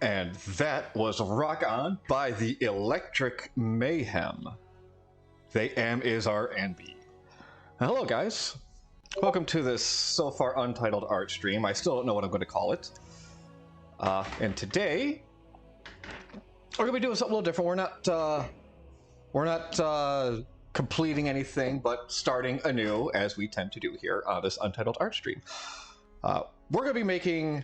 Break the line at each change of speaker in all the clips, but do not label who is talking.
And that was Rock On by the Electric Mayhem. They am is our NB. Hello guys. Welcome to this so far untitled art stream. I still don't know what I'm going to call it. And today we're going to be doing something a little different. We're not completing anything, but starting anew, as we tend to do here on this untitled art stream. We're going to be making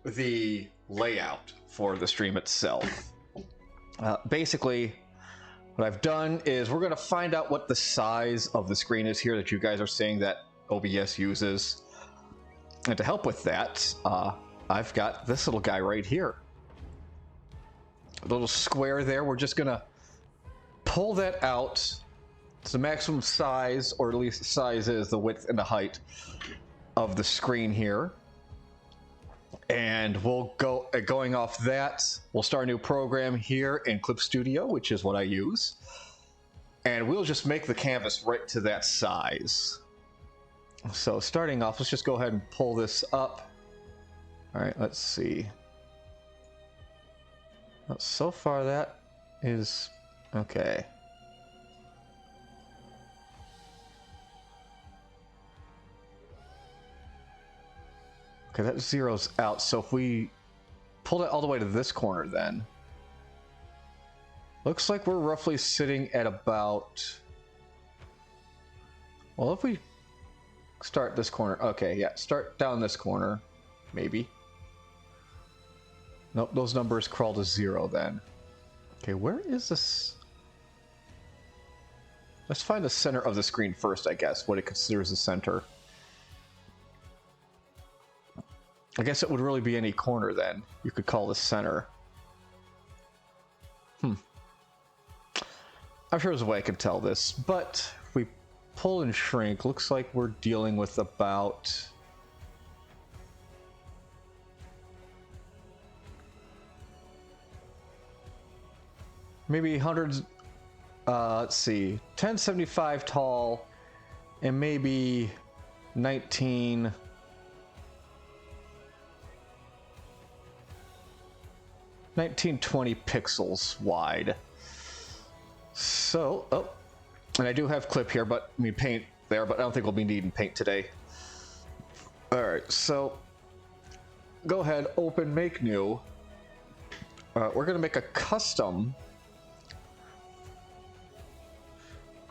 the layout for the stream itself. Basically, what I've done is we're going to find out what the size of the screen is here that you guys are saying that OBS uses. And to help with that, I've got this little guy right here. A little square there. We're just going to pull that out to the maximum size, or at least the size is the width and the height of the screen here. And we'll go going off that, we'll start a new program here in Clip Studio, which is what I use. And we'll just make the canvas right to that size. So starting off, let's just go ahead and pull this up. All right, let's see. So far that is okay. Okay, that zeroes out. So if we pull it all the way to this corner, then looks like we're roughly sitting at about, well, if we start this corner, okay, yeah, start down this corner, maybe. Nope, those numbers crawl to zero then. Okay, where is this? Let's find the center of the screen first, I guess, what it considers the center. I guess it would really be any corner then. You could call the center. I'm sure there's a way I can tell this, but if we pull and shrink, looks like we're dealing with about maybe hundreds, let's see, 1075 tall and maybe 1920 pixels wide. So, oh, and I do have clip here, but I mean paint there, but I don't think we'll be needing paint today. All right, so go ahead, open, make new. We're gonna make a custom,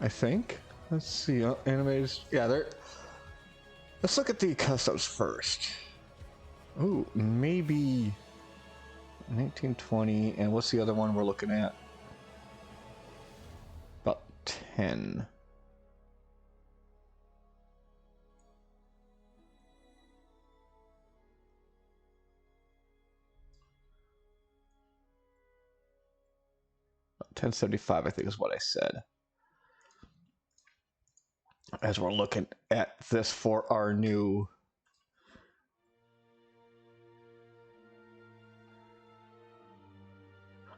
I think. Let's see, animated, yeah, there. Let's look at the customs first. Ooh, maybe 1920, and what's the other one we're looking at? About 10. About 1075, I think is what I said. As we're looking at this for our new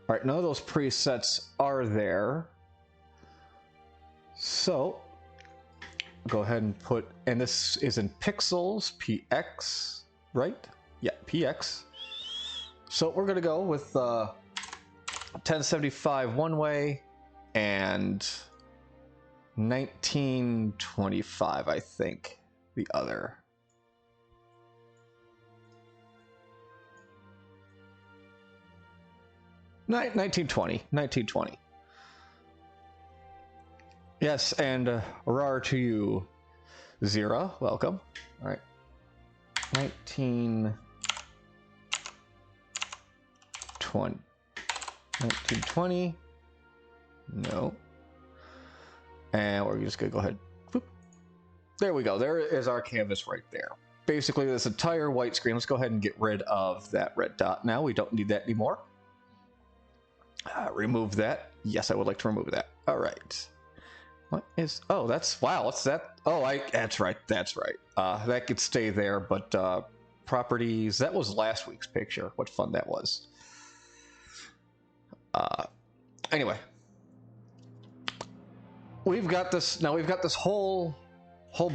all right, none of those presets are there. So go ahead and put, and this is in pixels, PX, right? Yeah, PX. So we're gonna go with 1075 one way and 1925, I think, the other. No, 1920. Yes, and rar to you, Zira. Welcome. All right. 1920. No. And we're just gonna go ahead. Whoop. There we go. There is our canvas right there. Basically, this entire white screen. Let's go ahead and get rid of that red dot now. We don't need that anymore. Remove that. Yes, I would like to remove that. All right. What is? Oh, that's, wow. What's that? Oh, that's right. That's right. That could stay there, but properties. That was last week's picture. What fun that was. Anyway, we've got this now. We've got this whole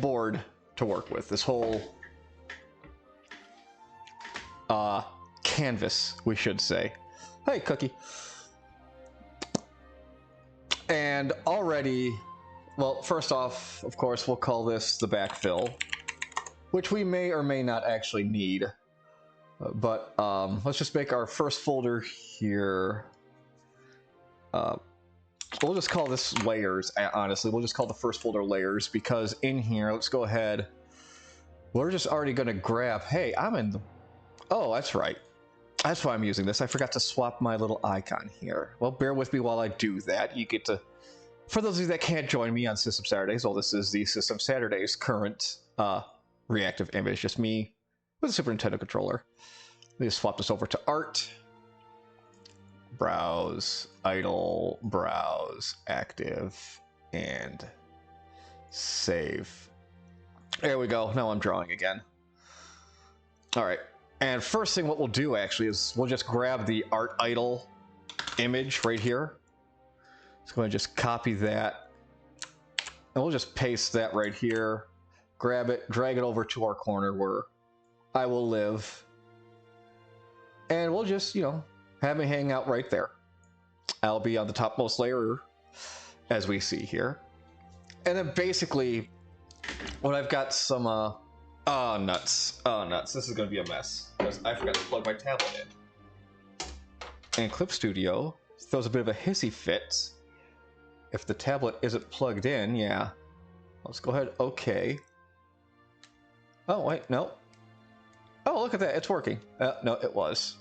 board to work with. This whole canvas, we should say. Hey, Cookie. And already, well, first off, of course, we'll call this the backfill, which we may or may not actually need. But let's just make our first folder here. We'll just call this layers, honestly. We'll just call the first folder layers, because in here, let's go ahead. We're just already going to grab, hey, I'm in the... Oh, that's right. That's why I'm using this. I forgot to swap my little icon here. Well, bear with me while I do that. You get to... For those of you that can't join me on System Saturdays, well, this is the System Saturdays current reactive image. Just me with a Super Nintendo controller. Let me just swap this over to art. Browse, idle, browse, active, and save. There we go. Now I'm drawing again. All right. And first thing what we'll do actually is we'll just grab the art idle image right here. Let's go ahead and just copy that. And we'll just paste that right here. Grab it, drag it over to our corner where I will live. And we'll just, you know, have me hang out right there. I'll be on the topmost layer, as we see here. And then basically, when I've got some, oh, nuts. Oh, nuts. This is going to be a mess, because I forgot to plug my tablet in. And Clip Studio throws a bit of a hissy fit. If the tablet isn't plugged in, yeah. Let's go ahead, okay. Oh, wait, no. Oh, look at that, it's working. No, it was.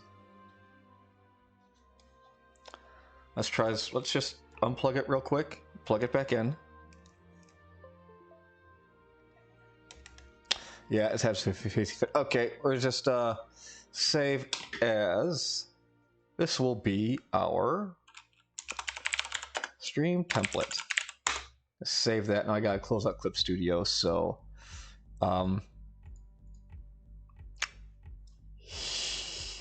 Let's try this. Let's just unplug it real quick. Plug it back in. Yeah, it has 50. Okay, we're just save as. This will be our stream template. Let's save that. Now I gotta close out Clip Studio. So,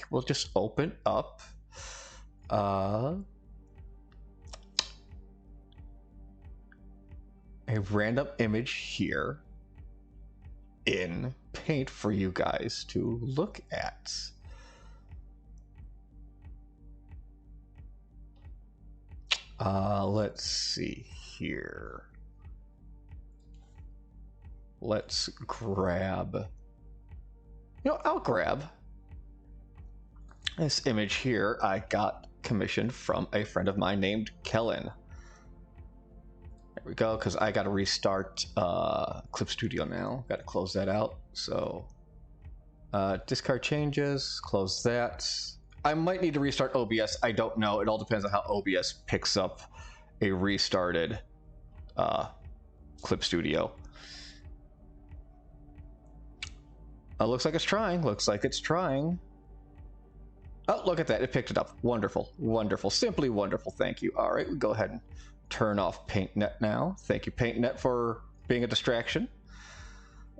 we'll just open up. A random image here in Paint for you guys to look at. Let's see here. Let's grab, you know, I'll grab this image here. I got commissioned from a friend of mine named Kellen. There we go, because I got to restart Clip Studio now. Got to close that out. So discard changes, close that. I might need to restart OBS. I don't know. It all depends on how OBS picks up a restarted Clip Studio. Looks like it's trying. Looks like it's trying. Oh, look at that. It picked it up. Wonderful. Wonderful. Simply wonderful. Thank you. All right, we go ahead and turn off PaintNet now. Thank you, PaintNet, for being a distraction.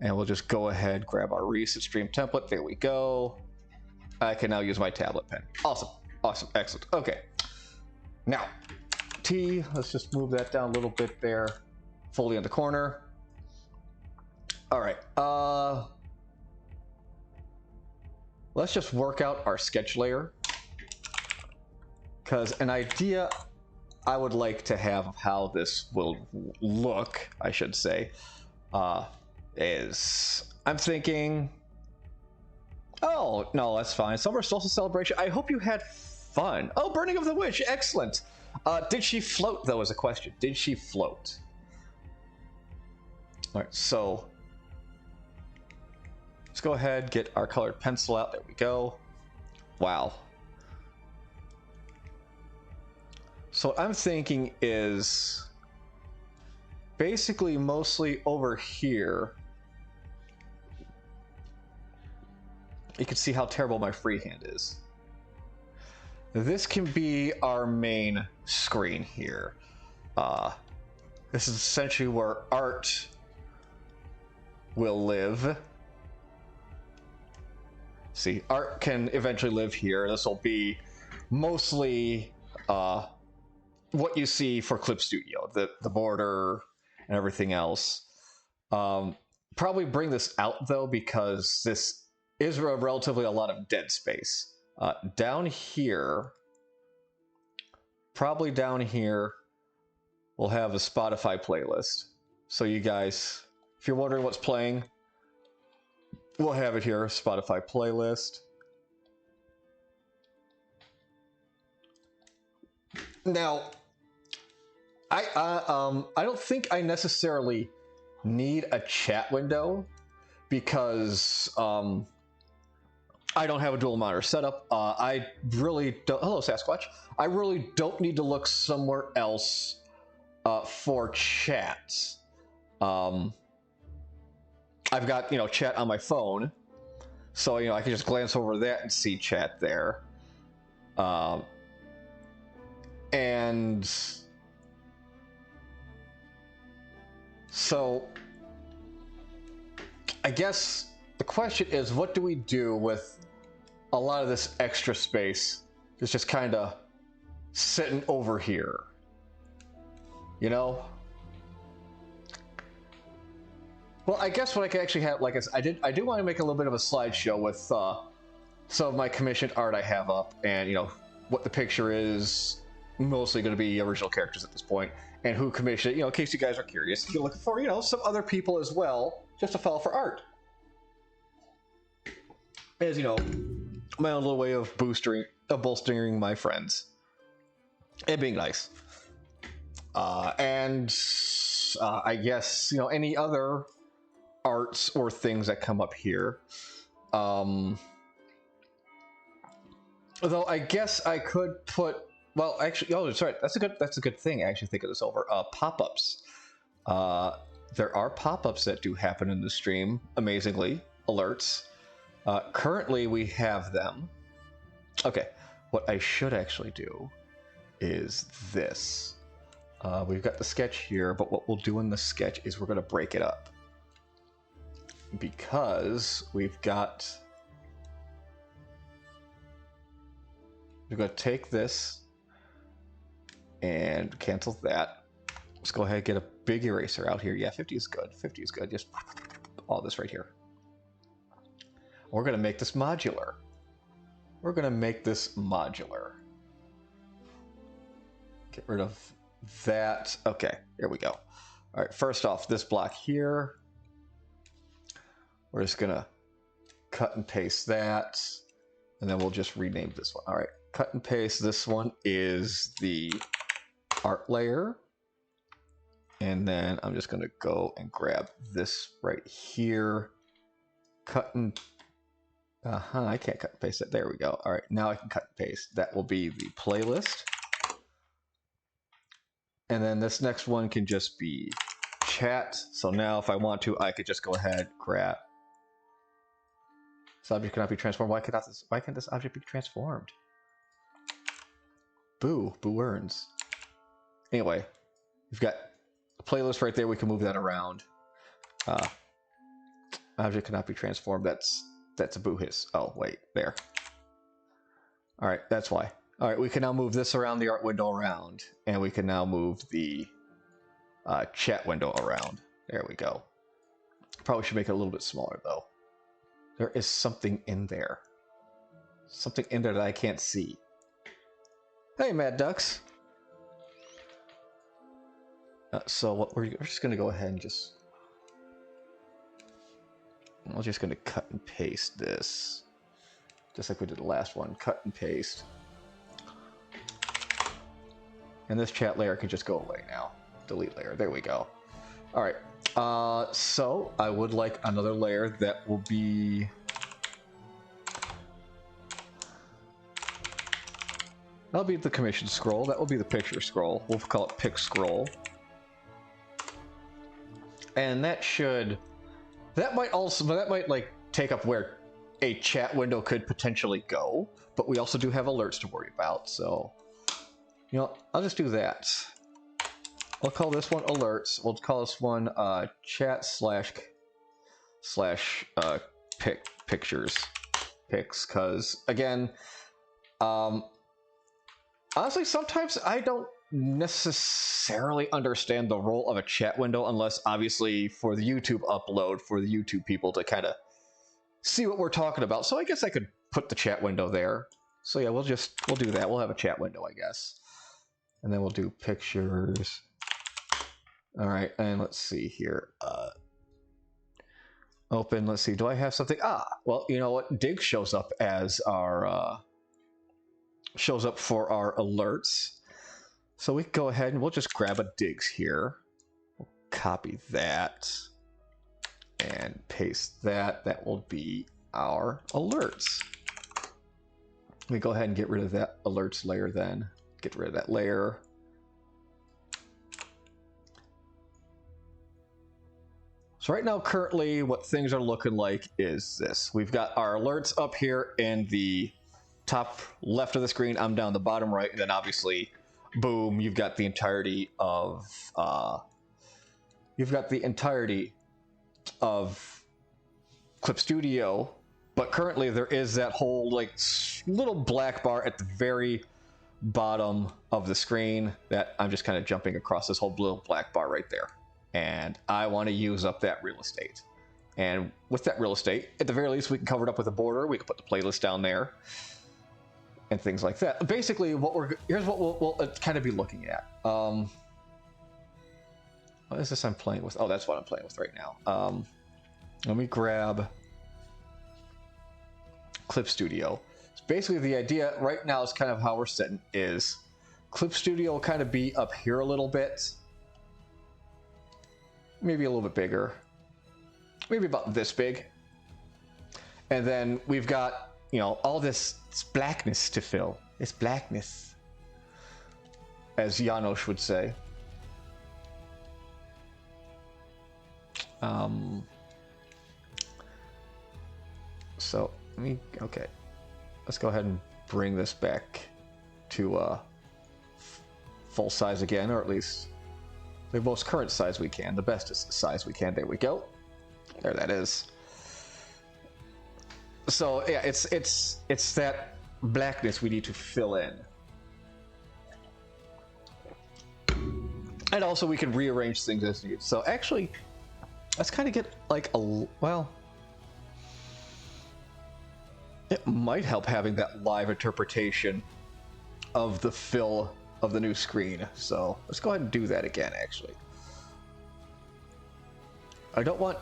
And we'll just go ahead, grab our recent stream template. There we go. I can now use my tablet pen. Awesome. Awesome. Excellent. Okay. Now, T, let's just move that down a little bit there. Fully in the corner. All right. Let's just work out our sketch layer. Because an idea I would like to have of how this will look, I should say, is I'm thinking, oh, no, that's fine. Summer solstice celebration. I hope you had fun. Oh, Burning of the Witch. Excellent. Did she float, though, is a question. Did she float? All right, so let's go ahead, get our colored pencil out. There we go. Wow. So what I'm thinking is basically mostly over here. You can see how terrible my freehand is. This can be our main screen here. This is essentially where art will live. See, art can eventually live here. This will be mostly what you see for Clip Studio, the border and everything else. Probably bring this out though, because this is relatively a lot of dead space. Down here, probably down here, we'll have a Spotify playlist. So you guys, if you're wondering what's playing, we'll have it here, Spotify playlist. Now, I don't think I necessarily need a chat window because I don't have a dual monitor setup. I really don't. Hello, Sasquatch. I really don't need to look somewhere else for chat. I've got chat on my phone, so I can just glance over that and see chat there. And so I guess the question is, what do we do with a lot of this extra space that's just kind of sitting over here? Well, I guess what I can actually have, like I do want to make a little bit of a slideshow with some of my commissioned art I have up, and what the picture is. Mostly going to be original characters at this point, and who commissioned it, in case you guys are curious. If you're looking for, some other people as well, just to follow for art. As my own little way of bolstering my friends. And being nice. And I guess, any other arts or things that come up here. Although I guess I could put, well, actually, oh, sorry, that's a good thing. I actually think of this over. Pop-ups. There are pop-ups that do happen in the stream, amazingly. Alerts. Currently, we have them. Okay, what I should actually do is this. We've got the sketch here, but what we'll do in the sketch is we're going to break it up. Because we've got... We're going to take this and cancel that. Let's go ahead and get a big eraser out here. Yeah, 50 is good. 50 is good. Just all this right here. We're going to make this modular. We're going to make this modular. Get rid of that. Okay, here we go. All right, first off, this block here. We're just going to cut and paste that. And then we'll just rename this one. All right, cut and paste. This one is the art layer. And then I'm just going to go and grab this right here. Cut and... I can't cut and paste it. There we go. All right, now I can cut and paste. That will be the playlist. And then this next one can just be chat. So now if I want to, I could just go ahead, grab. This object cannot be transformed. Why can't this object be transformed? Boo. Boo earns. Anyway, we've got a playlist right there. We can move that around. Object cannot be transformed. That's a boo hiss. Oh, wait, there. All right, that's why. All right, we can now move this around, the art window around, and we can now move the chat window around. There we go. Probably should make it a little bit smaller, though. There is something in there. Something in there that I can't see. Hey, Mad Ducks. So what we're just going to go ahead and just... We're just going to cut and paste this. Just like we did the last one. Cut and paste. And this chat layer can just go away now. Delete layer. There we go. All right. So I would like another layer that will be... That'll be the commission scroll. That will be the picture scroll. We'll call it pic scroll. And that should... That might like take up where a chat window could potentially go, but we also do have alerts to worry about, so I'll just do that. I'll call this one alerts. We'll call this one chat slash pictures pics, because again, honestly, sometimes I don't necessarily understand the role of a chat window, unless obviously for the YouTube upload, for the YouTube people to kind of see what we're talking about. So I guess I could put the chat window there. So yeah, we'll do that. We'll have a chat window, I guess. And then we'll do pictures. All right, and let's see here. Open, let's see, do I have something? Well, you know what? Dig shows up as our, shows up for our alerts. So we can go ahead and we'll just grab a digs here. We'll copy that and paste that. That will be our alerts. We go ahead and get rid of that alerts layer then. Get rid of that layer. So right now, currently, what things are looking like is this. We've got our alerts up here in the top left of the screen. I'm down the bottom right, and then obviously, boom, you've got the entirety of Clip Studio. But currently, there is that whole like little black bar at the very bottom of the screen that I'm just kind of jumping across this whole little black bar right there. And I want to use up that real estate. And with that real estate, at the very least, we can cover it up with a border. We can put the playlist down there and things like that. Basically, here's what we'll kind of be looking at. What is this I'm playing with? Oh, that's what I'm playing with right now. Let me grab Clip Studio. So basically, the idea right now is kind of how we're sitting is Clip Studio will kind of be up here a little bit. Maybe a little bit bigger, maybe about this big. And then we've got, you know, all this blackness to fill. It's blackness, as Janos would say. So okay, let's go ahead and bring this back to full size again, or at least the most current size we can, the bestest size we can. There we go. There that is. So yeah, it's that blackness we need to fill in. And also we can rearrange things as needed. So actually, let's kind of get like well, it might help having that live interpretation of the fill of the new screen. So let's go ahead and do that again, actually. I don't want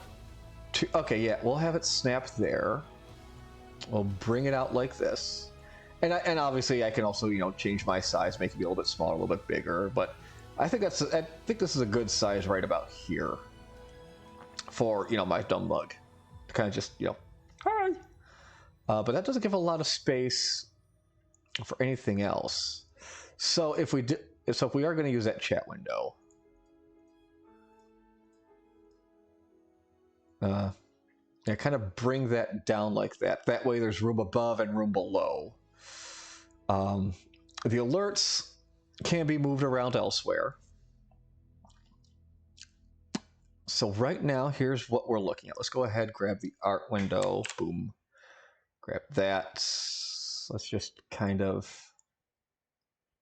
to... Okay, yeah, we'll have it snap there. We'll bring it out like this. And obviously I can also, you know, change my size, make it be a little bit smaller, a little bit bigger, but I think this is a good size right about here for, you know, my dumb mug. To kind of just, you know, hi. But that doesn't give a lot of space for anything else. So if we are going to use that chat window, yeah, kind of bring that down like that. That way there's room above and room below. The alerts can be moved around elsewhere. So right now, here's what we're looking at. Let's go ahead, grab the art window. Boom. Grab that. Let's just kind of...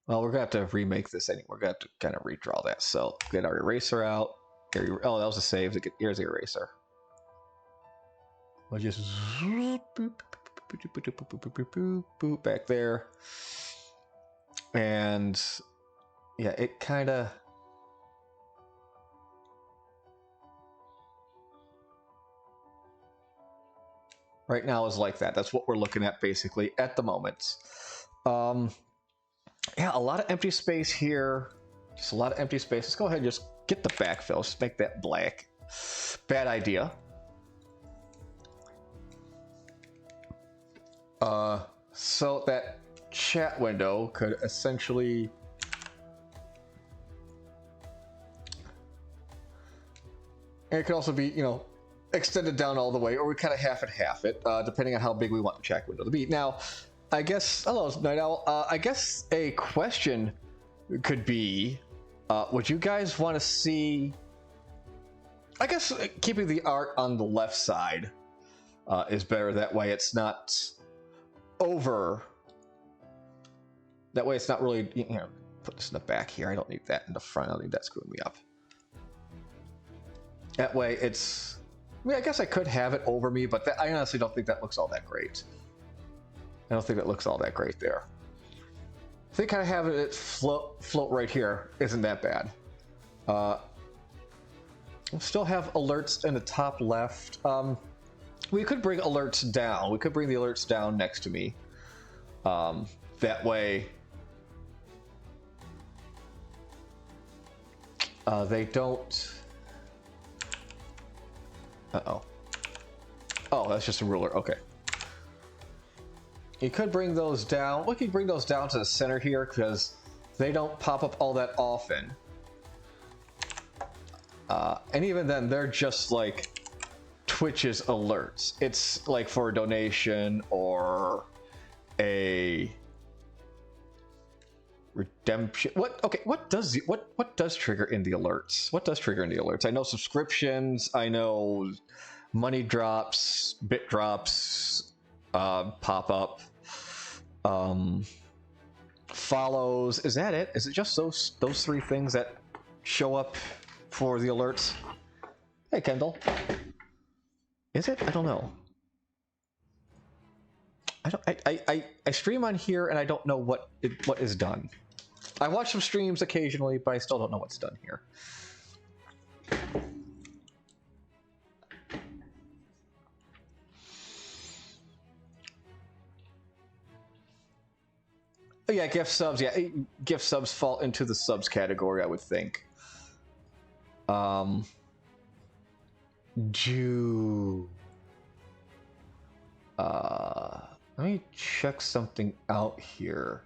Well, we're going to have to remake this anyway. We're going to have to kind of redraw that. So get our eraser out. Oh, that was a save. Here's the eraser. We'll just boop back there. And yeah, it kind of... Right now is like that. That's what we're looking at basically at the moment. Yeah, a lot of empty space here. Just a lot of empty space. Let's go ahead and just get the backfill. Just make that black. Bad idea. So that chat window could essentially... And it could also be, you know, extended down all the way, or we kind of half it, depending on how big we want the chat window to be. Now, I guess, hello, Night Owl. I guess a question could be, would you guys want to see, I guess keeping the art on the left side is better. That way it's not over. That way it's not really, you know, put this in the back here. I don't need that in the front. I don't need that screwing me up. That way it's, I mean, I guess I could have it over me, but I honestly don't think that looks all that great. I don't think that looks all that great there. I think kind of having it float right here isn't that bad. We'll still have alerts in the top left. We could bring alerts down. We could bring the alerts down next to me. That way, they don't. Uh-oh. Oh, that's just a ruler. Okay. You could bring those down. We could bring those down to the center here because they don't pop up all that often. And even then, they're just like Twitch's alerts. It's like for a donation or a redemption. What? Okay. What does trigger in the alerts? What does trigger in the alerts? I know subscriptions. I know money drops, bit drops, pop up, follows. Is that it? Is it just those three things that show up for the alerts? Hey, Kendall. Is it? I don't know. I stream on here and I don't know what is done. I watch some streams occasionally, but I still don't know what's done here. Oh, yeah, gift subs. Yeah, gift subs fall into the subs category, I would think. Let me check something out here.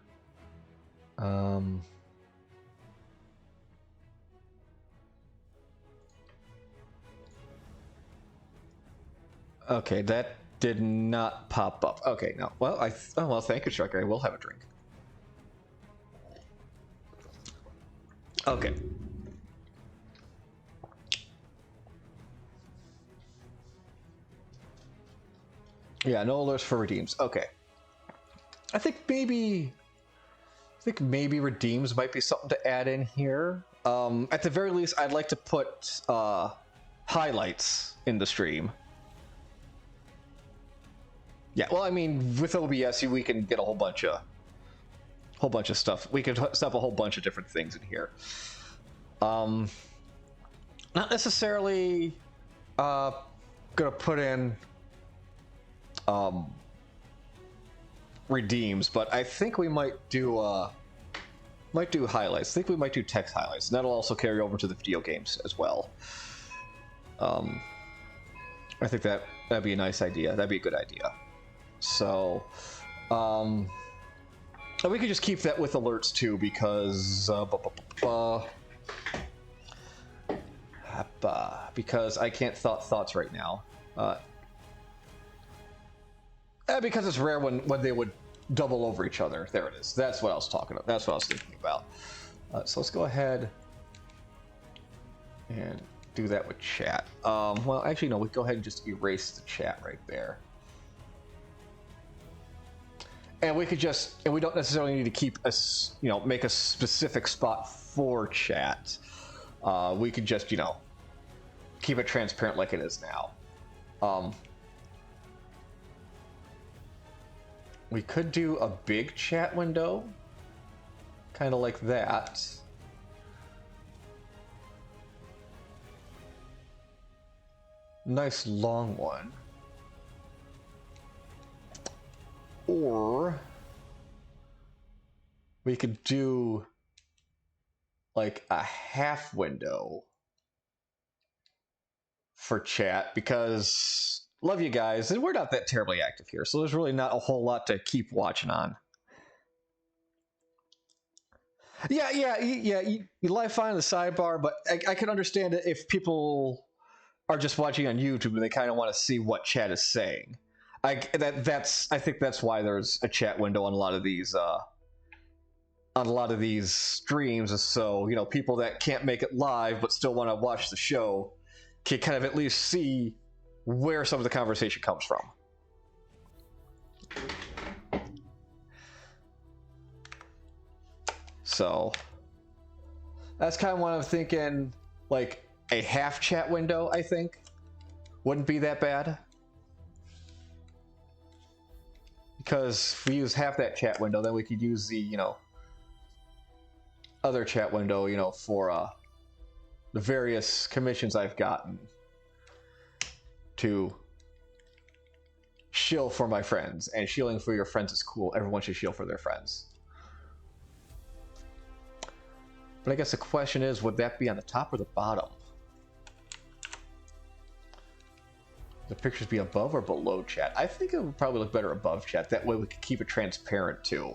Okay, that did not pop up. Okay, no. Well, oh well, thank you, Striker. I will have a drink. Okay. Yeah, no alerts for redeems. Okay. I think maybe redeems might be something to add in here. At the very least, I'd like to put highlights in the stream. Yeah, well, I mean, with OBS, we can get a whole bunch of stuff. We could stuff a whole bunch of different things in here. Not necessarily gonna put in redeems, but I think we might do highlights. I think we might do text highlights, and that'll also carry over to the video games as well. I think that'd be a nice idea. That'd be a good idea. So, we could just keep that with alerts too, because because I can't thoughts right now. Because it's rare when they would double over each other. There it is. That's what I was talking about. That's what I was thinking about. So let's go ahead and do that with chat. Well, actually, no. We go ahead and just erase the chat right there. And we could just, and we don't necessarily need to keep make a specific spot for chat. We could just, keep it transparent like it is now. We could do a big chat window, kind of like that. Nice long one. Or we could do like a half window for chat, because love you guys, and we're not that terribly active here, so there's really not a whole lot to keep watching on. Yeah, you live fine in the sidebar, but I can understand it if people are just watching on YouTube and they kind of want to see what chat is saying. I think that's why there's a chat window on a lot of these streams, is so people that can't make it live but still want to watch the show can kind of at least see where some of the conversation comes from. So that's kind of what I'm thinking. Like a half chat window, I think wouldn't be that bad. because if we use half that chat window, then we could use the, you know, other chat window, you know, for the various commissions I've gotten to shill for my friends. And shilling for your friends is cool. Everyone should shill for their friends. But I guess the question is, would that be on the top or the bottom? The pictures be above or below chat? I think it would probably look better above chat. That way we could keep it transparent too.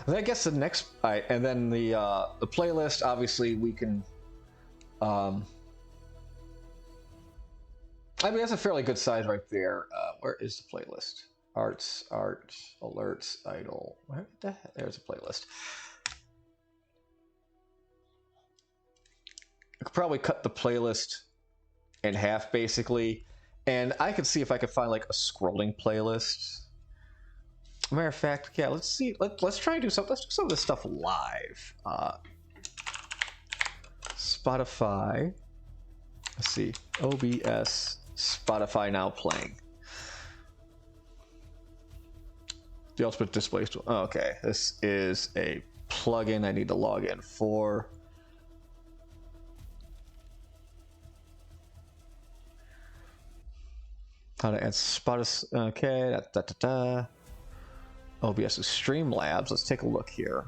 And I guess the next, and then the playlist. Obviously, we can. I mean, that's a fairly good size right there. Where is the playlist? Arts, art, alerts, idle. Where the heck? There's a playlist. I could probably cut the playlist in half, basically, and I could see if I could find like a scrolling playlist. Matter of fact, yeah. Let's see. Let's try and do something. Let's do some of this stuff live. Spotify. Let's see. OBS. Spotify now playing. The ultimate display tool. Oh, okay, this is a plugin I need to log in for. How to add Spotify? Okay, OBS is Streamlabs. Let's take a look here.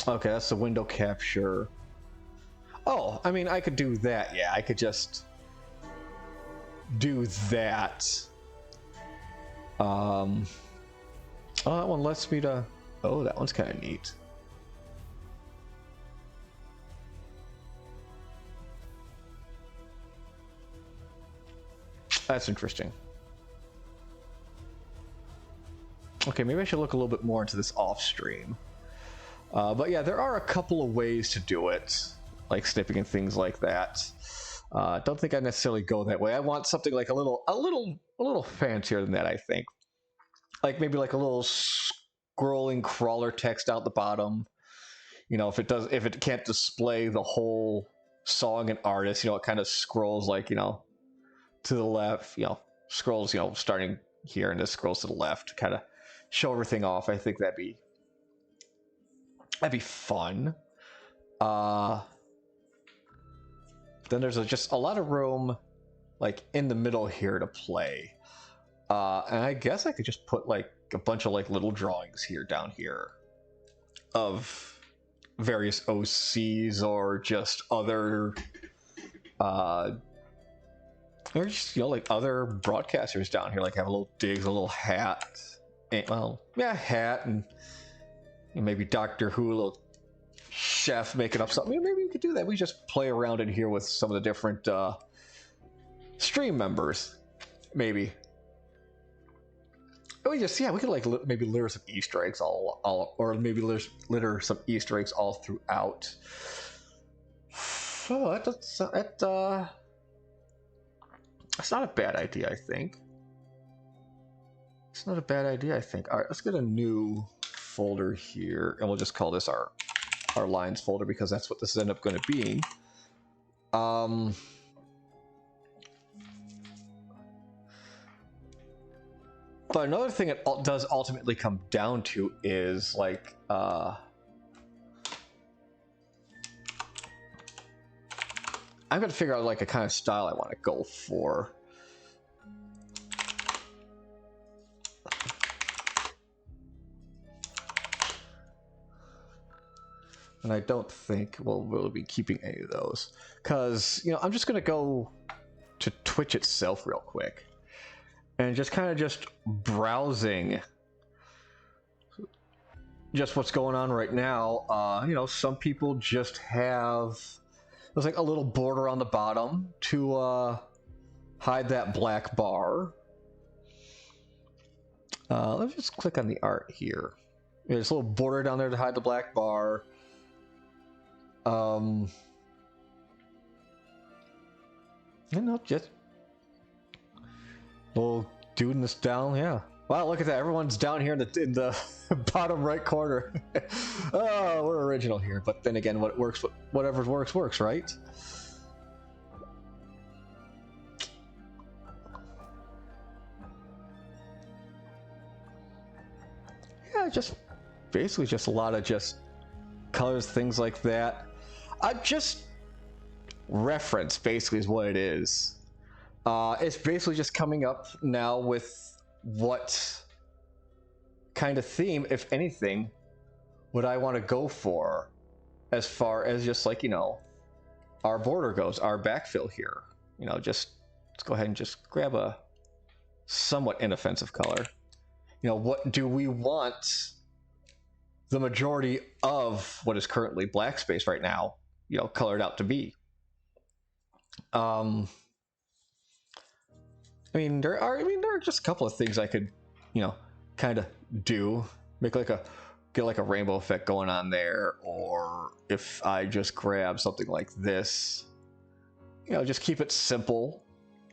Okay, that's the window capture. Oh, I mean, I could do that. Yeah, I could just do that. Oh, that one lets me to. Oh, that one's kind of neat. That's interesting. Okay, maybe I should look a little bit more into this off stream. But yeah, there are a couple of ways to do it, like snipping and things like that. Don't think I necessarily go that way. I want something like a little fancier than that. I think, like maybe like a little scrolling crawler text out the bottom. You know, if it can't display the whole song and artist, you know, it kind of scrolls like, you know, to the left. You know, scrolls, you know, starting here and this scrolls to the left, kind of show everything off. I think that'd be fun. Then there's just a lot of room like in the middle here to play. And I guess I could just put like a bunch of like little drawings here down here of various OCs or just other or just, you know, like other broadcasters down here, like have a little digs, a little hat, and, well, yeah, hat, and maybe Doctor Who, a little chef making up something. Maybe we could do that. We just play around in here with some of the different stream members, maybe. We just, yeah, we could like maybe litter some Easter eggs all or maybe litter some Easter eggs all throughout. Oh, that's not a bad idea, I think. It's not a bad idea, I think. All right, let's get a new folder here, and we'll just call this our lines folder because that's what this ended up going to be. But another thing it does ultimately come down to is like I'm going to figure out like a kind of style I want to go for. And I don't think we'll be keeping any of those because, you know, I'm just going to go to Twitch itself real quick and just kind of just browsing just what's going on right now. You know, some people just have, there's like a little border on the bottom to hide that black bar. Let's just click on the art here. There's a little border down there to hide the black bar. You know, just little Doing this down, yeah. Wow, look at that. Everyone's down here in the bottom right corner. Oh, we're original here. But then again, whatever works, right? Yeah, just basically just a lot of just colors, things like that. Just reference basically is what it is. It's basically just coming up now with what kind of theme, if anything, would I want to go for as far as just like, you know, our border goes, our backfill here. You know, just let's go ahead and just grab a somewhat inoffensive color. You know, what do we want the majority of what is currently black space right now, you know, colored out to be? I mean, there are just a couple of things I could, you know, kind of do. Get like a rainbow effect going on there, or if I just grab something like this, you know, just keep it simple.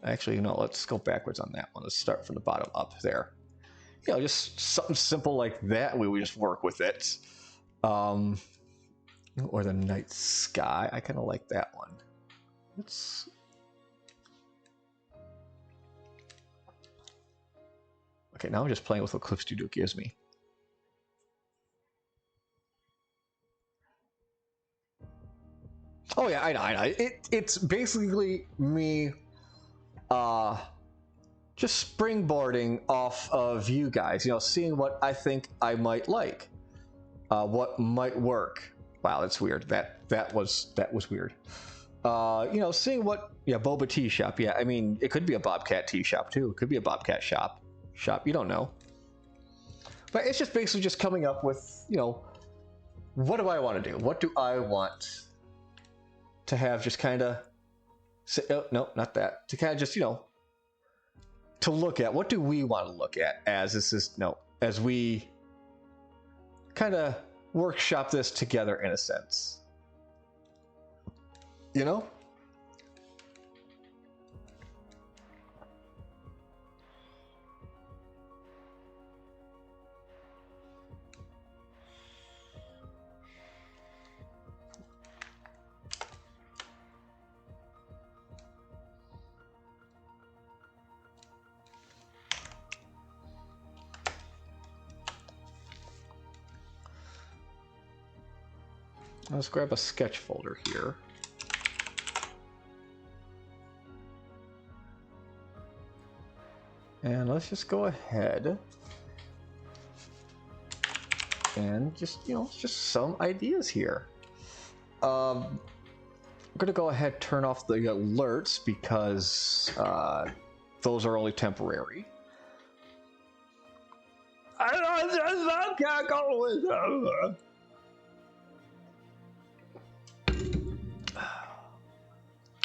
Actually, you know, let's go backwards on that one. Let's start from the bottom up there. You know, just something simple like that. We would just work with it. Or the night sky. I kind of like that one. Let's. Okay, now I'm just playing with what Clip Studio gives me. Oh yeah, I know. It's basically me just springboarding off of you guys, you know, seeing what I think I might like. What might work. Wow, that's weird. That was weird. You know, seeing what Boba Tea Shop. Yeah, I mean, it could be a Bobcat Tea Shop too. It could be a Bobcat shop. You don't know. But it's just basically just coming up with, you know, what do I want to do? What do I want to have just kind of say, oh, no, not that. To kind of just, you know, to look at. What do we want to look at as this is, no, as we kind of workshop this together in a sense. You know? Let's grab a sketch folder here. And let's just go ahead and just, you know, just some ideas here. I'm gonna go ahead and turn off the alerts because those are only temporary. I can't go with them.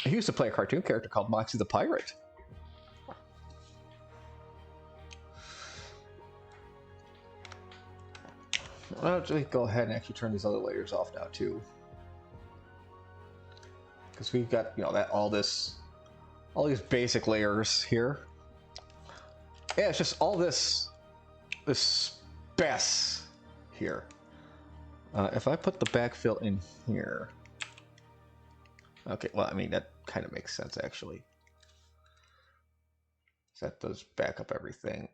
I used to play a cartoon character called Moxie the Pirate. I'll actually go ahead and actually turn these other layers off now too, because we've got, you know, that all these basic layers here. Yeah, it's just all this spess here. If I put the backfill in here, okay, well, I mean that kind of makes sense actually. So that does back up everything.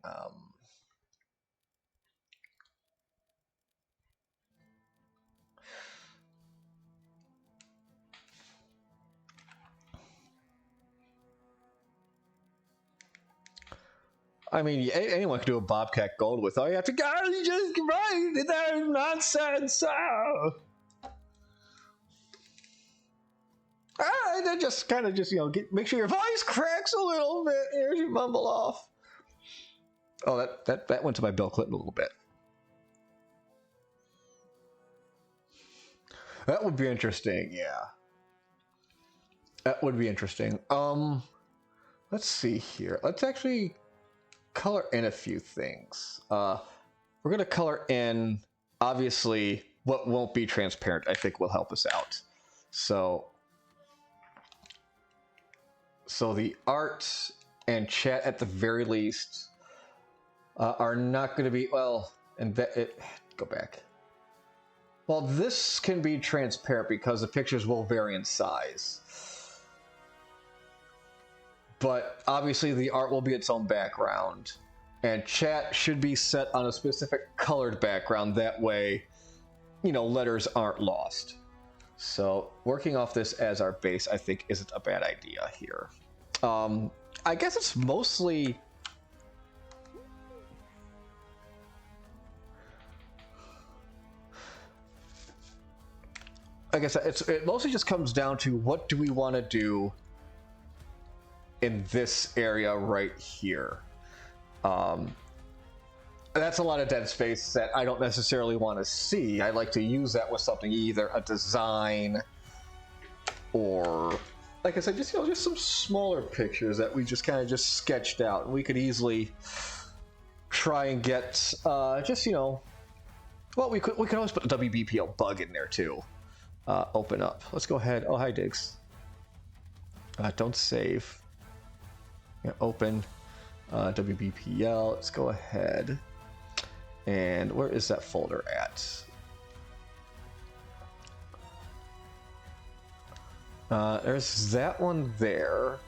I mean, anyone can do a Bobcat Gold with all you have to go. You just right, there's nonsense. Just kind of just, you know, make sure your voice cracks a little bit here as you mumble off. Oh, that went to my Bill Clinton a little bit. That would be interesting, yeah. That would be interesting. Let's see here. Let's actually color in a few things. We're gonna color in, obviously, what won't be transparent. I think will help us out. So the art and chat at the very least are not going to be, well, and go back. Well, this can be transparent because the pictures will vary in size. But obviously the art will be its own background. And chat should be set on a specific colored background. That way, you know, letters aren't lost. So working off this as our base, I think, isn't a bad idea here. I guess it's mostly... I guess it mostly just comes down to what do we want to do in this area right here. That's a lot of dead space that I don't necessarily want to see. I like to use that with something, either a design or, like I said, just, you know, just some smaller pictures that we just kind of just sketched out. We could easily try and get just, you know, well, we could always put a WBPL bug in there too. Open up. Let's go ahead. Oh, hi, Diggs. Don't save. Yeah, open WBPL. Let's go ahead. And where is that folder at? There's that one there.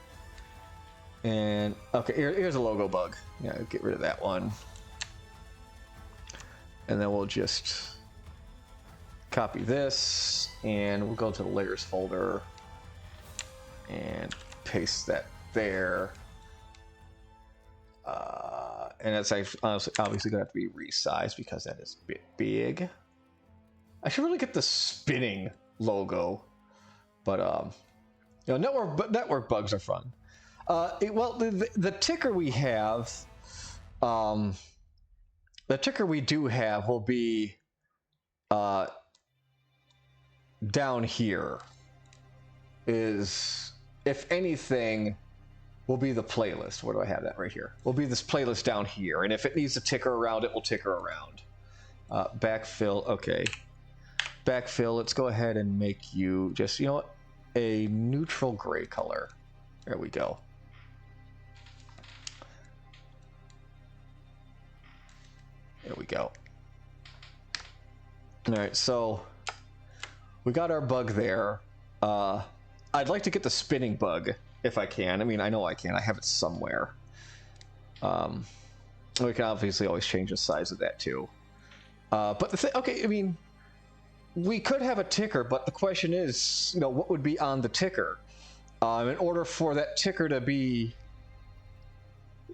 And okay, here's a logo bug. Yeah, get rid of that one. And then we'll just copy this, and we'll go to the layers folder and paste that there. And it's obviously going to have to be resized because that is a bit big. I should really get the spinning logo, but you know, network bugs are fun. Well, the ticker we have, the ticker we do have will be down here. Is, if anything, will be the playlist. Where do I have that? Right here. Will be this playlist down here, and if it needs to ticker around, it will ticker around. Backfill. Okay. Backfill. Let's go ahead and make you just, you know what, a neutral gray color. There we go. There we go. All right, so we got our bug there. I'd like to get the spinning bug if I can. I mean, I know I can. I have it somewhere. We can obviously always change the size of that too. But the thing, okay, I mean, we could have a ticker, but the question is, you know, what would be on the ticker? In order for that ticker to be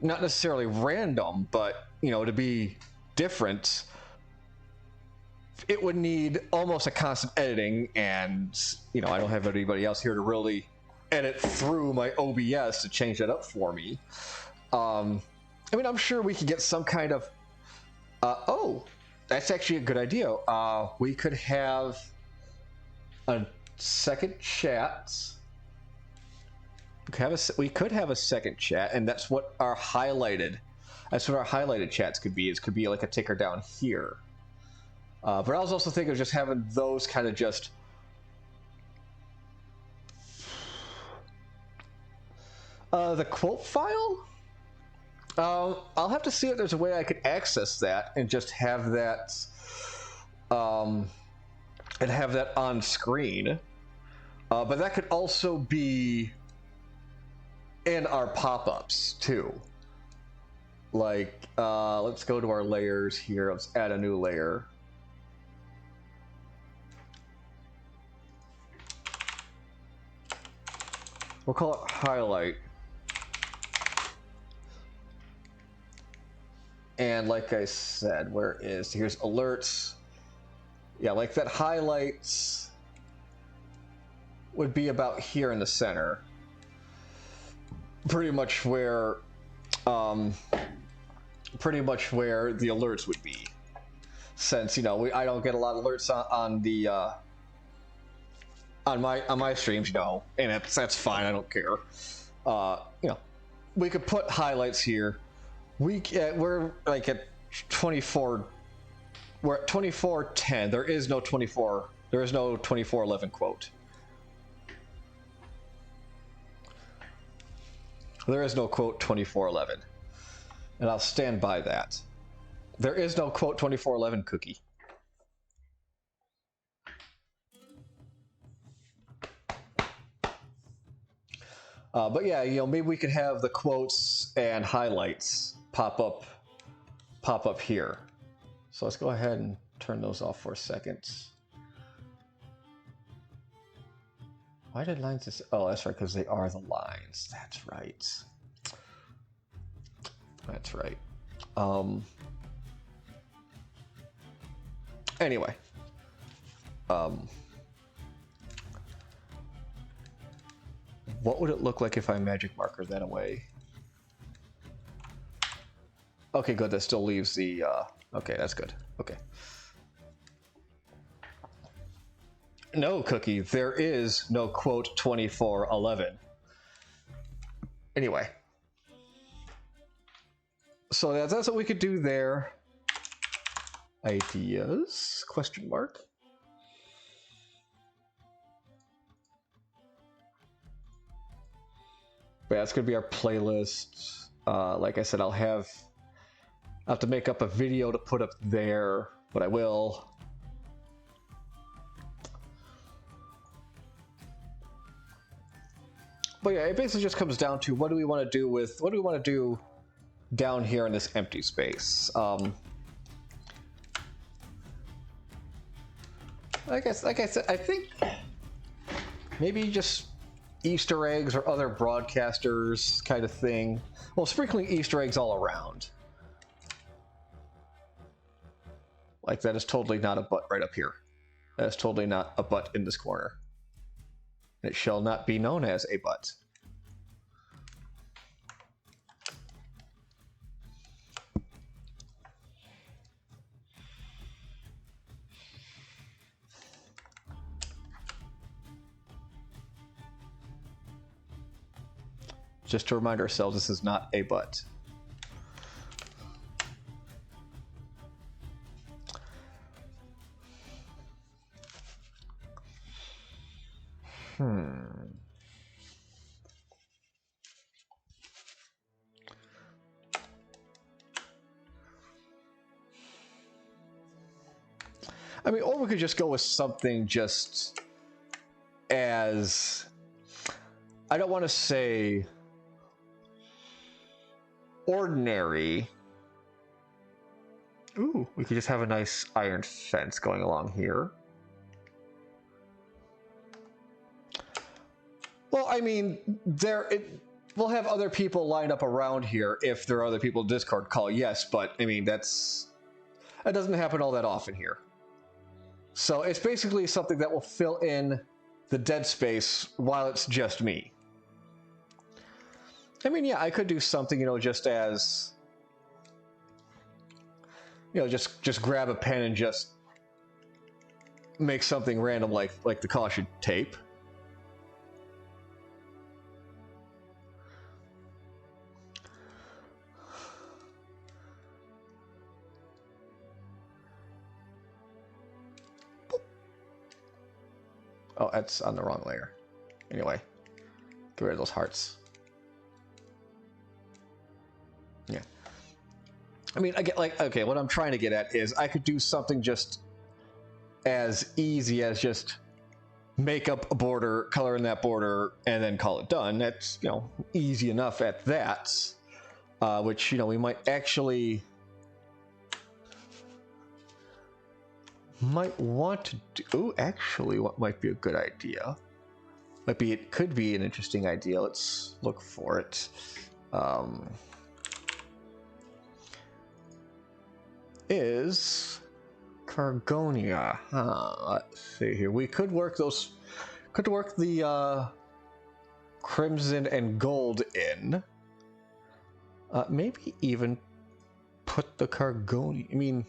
not necessarily random, but, you know, to be different, it would need almost a constant editing, and, you know, I don't have anybody else here to really edit through my OBS to change that up for me. I mean, I'm sure we could get some kind of oh, that's actually a good idea. We could have a second chat. We could have a second chat, and that's what our highlighted chats could be. It could be like a ticker down here. But I was also thinking of just having those kind of just the quote file. I'll have to see if there's a way I could access that and just have that on screen. But that could also be in our pop-ups too. Like, let's go to our layers here. Let's add a new layer. We'll call it highlight. And like I said, here's alerts. Yeah, like that highlights would be about here in the center. Pretty much where the alerts would be. Since, you know, I don't get a lot of alerts on my streams, you know, and that's fine. I don't care. You know, we could put highlights here. We're like at 24. We're at 24:10. There is no 24. There is no 24:11 quote. There is no quote 24:11, and I'll stand by that. There is no quote 2411 cookie. But yeah, you know, maybe we could have the quotes and highlights pop up here. So let's go ahead and turn those off for a second. Why did lines just... Oh, that's right, because they are the lines. That's right. That's right. Anyway. What would it look like if I magic marker that away? Okay, good. That still leaves the... Okay, that's good. Okay. No, Cookie. There is no quote 2411. Anyway. So that's what we could do there. Ideas? Question mark. But that's going to be our playlist. Like I said, I'll have to make up a video to put up there, but I will. But yeah, it basically just comes down to what do we want to do down here in this empty space. Like I said, I think maybe just Easter eggs or other broadcasters kind of thing. Well, sprinkling Easter eggs all around. Like that is totally not a butt right up here. That is totally not a butt in this corner. It shall not be known as a butt. Just to remind ourselves, this is not a butt. I mean, or we could just go with something just as... I don't want to say ordinary. Ooh, we could just have a nice iron fence going along here. Well, I mean, we'll have other people lined up around here if there are other people in Discord call, yes, but I mean, that doesn't happen all that often here. So it's basically something that will fill in the dead space while it's just me. I mean, yeah, I could do something, you know, just as, you know, just grab a pen and just make something random like the caution tape. Oh, that's on the wrong layer. Anyway, get rid of those hearts. Yeah. I mean, I get okay, what I'm trying to get at is I could do something just as easy as just make up a border, color in that border, and then call it done. That's, you know, easy enough at that. Which, you know, we might actually... might want to do... Ooh, actually, what might be a good idea? It could be an interesting idea. Let's look for it. Is Cargonia? Let's see here. We could work those. Could work the crimson and gold in. Maybe even put the Cargonia. I mean,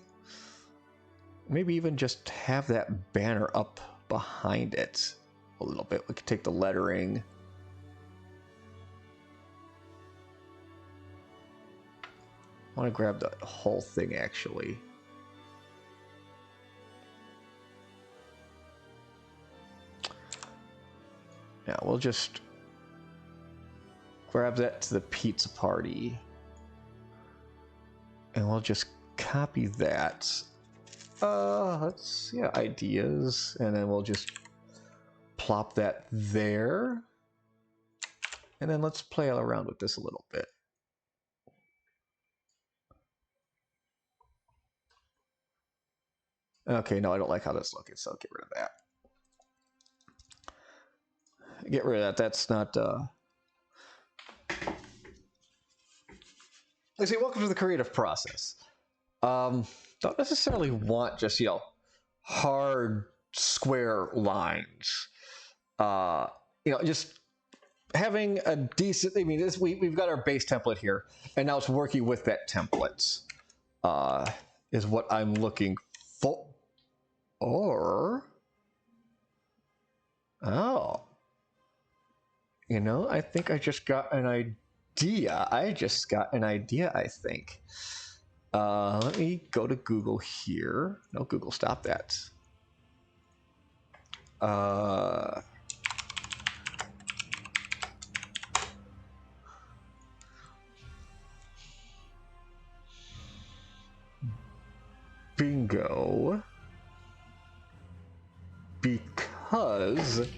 maybe even just have that banner up behind it a little bit. We could take the lettering. I want to grab the whole thing, actually. Yeah, we'll just grab that to the pizza party. And we'll just copy that. Let's, yeah, ideas, and then we'll just plop that there. And then let's play around with this a little bit. Okay, no, I don't like how this looks, so get rid of that. Get rid of that. That's not... I say, welcome to the creative process. Don't necessarily want just, hard square lines. Just having a decent... I mean, we've got our base template here, and now it's working with that template. Is what I'm looking for. Or... Oh. I think I just got an idea. I think. Let me go to Google here. No, Google, stop that. Bingo. Because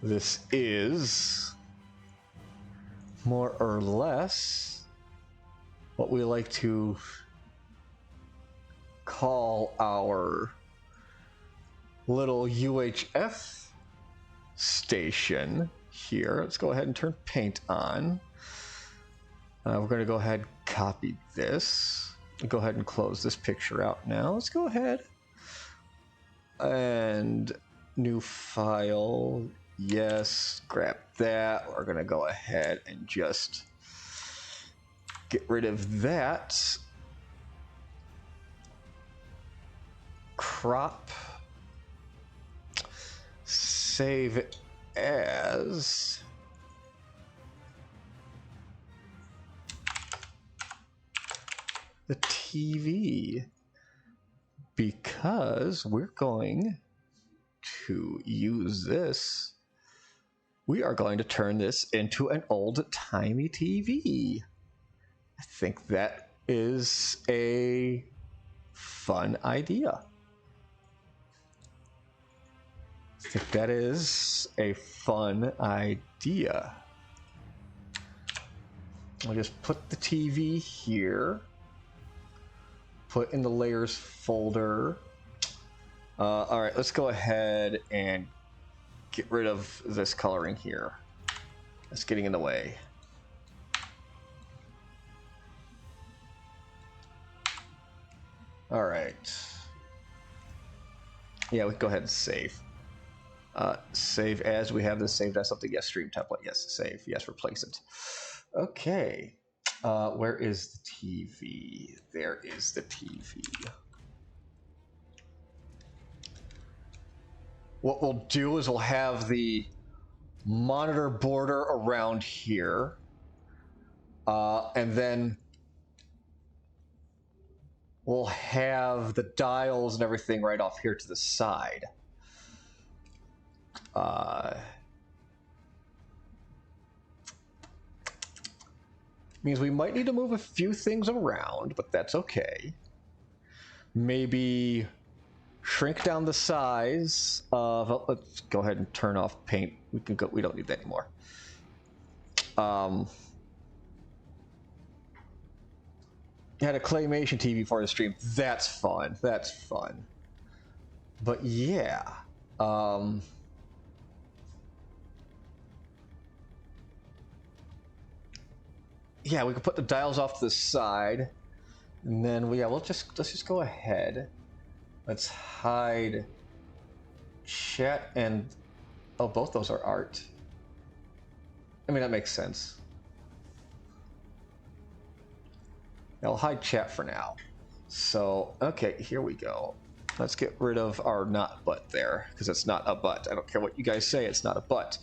this is more or less what we like to call our little UHF station here. Let's go ahead and turn paint on. We're going to go ahead and copy this. Go ahead and close this picture out now. Let's go ahead and new file. Yes, grab that. We're going to go ahead and just get rid of that. Crop. Save it as the TV, because we're going to use this. We are going to turn this into an old-timey TV. I think that is a fun idea. I'll just put the TV here. Put in the layers folder. All right, let's go ahead and get rid of this coloring here. It's getting in the way. All right. Yeah, we can go ahead and save. Save as. We have this saved as something. Yes, stream template. Yes, save. Yes, replace it. Okay. Where is the TV? There is the TV. What we'll do is we'll have the monitor border around here. And then we'll have the dials and everything right off here to the side. Means we might need to move a few things around, but that's okay. Maybe shrink down the size of... Oh, let's go ahead and turn off paint. We can go. We don't need that anymore. Had a claymation TV for the stream. That's fun. That's fun. But yeah. Yeah, we can put the dials off to the side, and then let's just go ahead. Let's hide chat and both those are art. I mean, that makes sense. I'll hide chat for now. So, okay, here we go. Let's get rid of our not butt there, because it's not a butt. I don't care what you guys say, it's not a butt.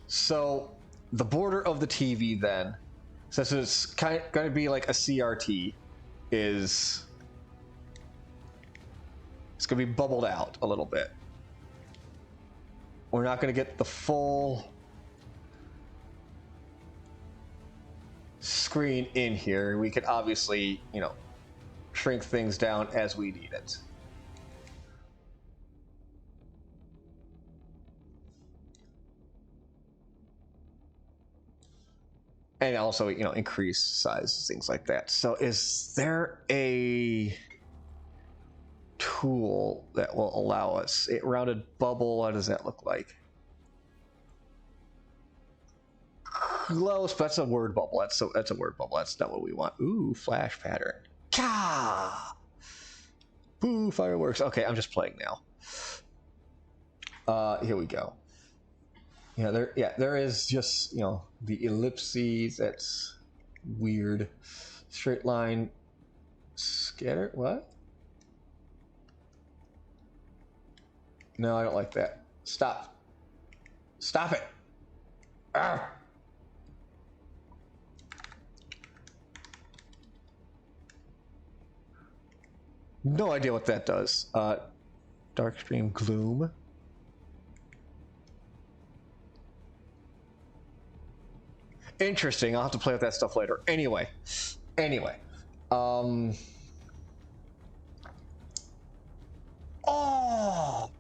So the border of the TV then, since it's going to be like a CRT, it's going to be bubbled out a little bit. We're not going to get the full screen in here. We can obviously, you know, shrink things down as we need it. And also, you know, increase size, things like that. So is there a tool that will allow us a rounded bubble? What does that look like? Close, but that's a word bubble. That's a word bubble. That's not what we want. Ooh, flash pattern. Ka! Boo, fireworks. Okay, I'm just playing now. Here we go. There is just, you know, the ellipses. That's weird. Straight line. Scatter. What? No, I don't like that. Stop. Stop it. Arr! No idea what that does. Dark stream gloom. Interesting. I'll have to play with that stuff later. Anyway. Oh,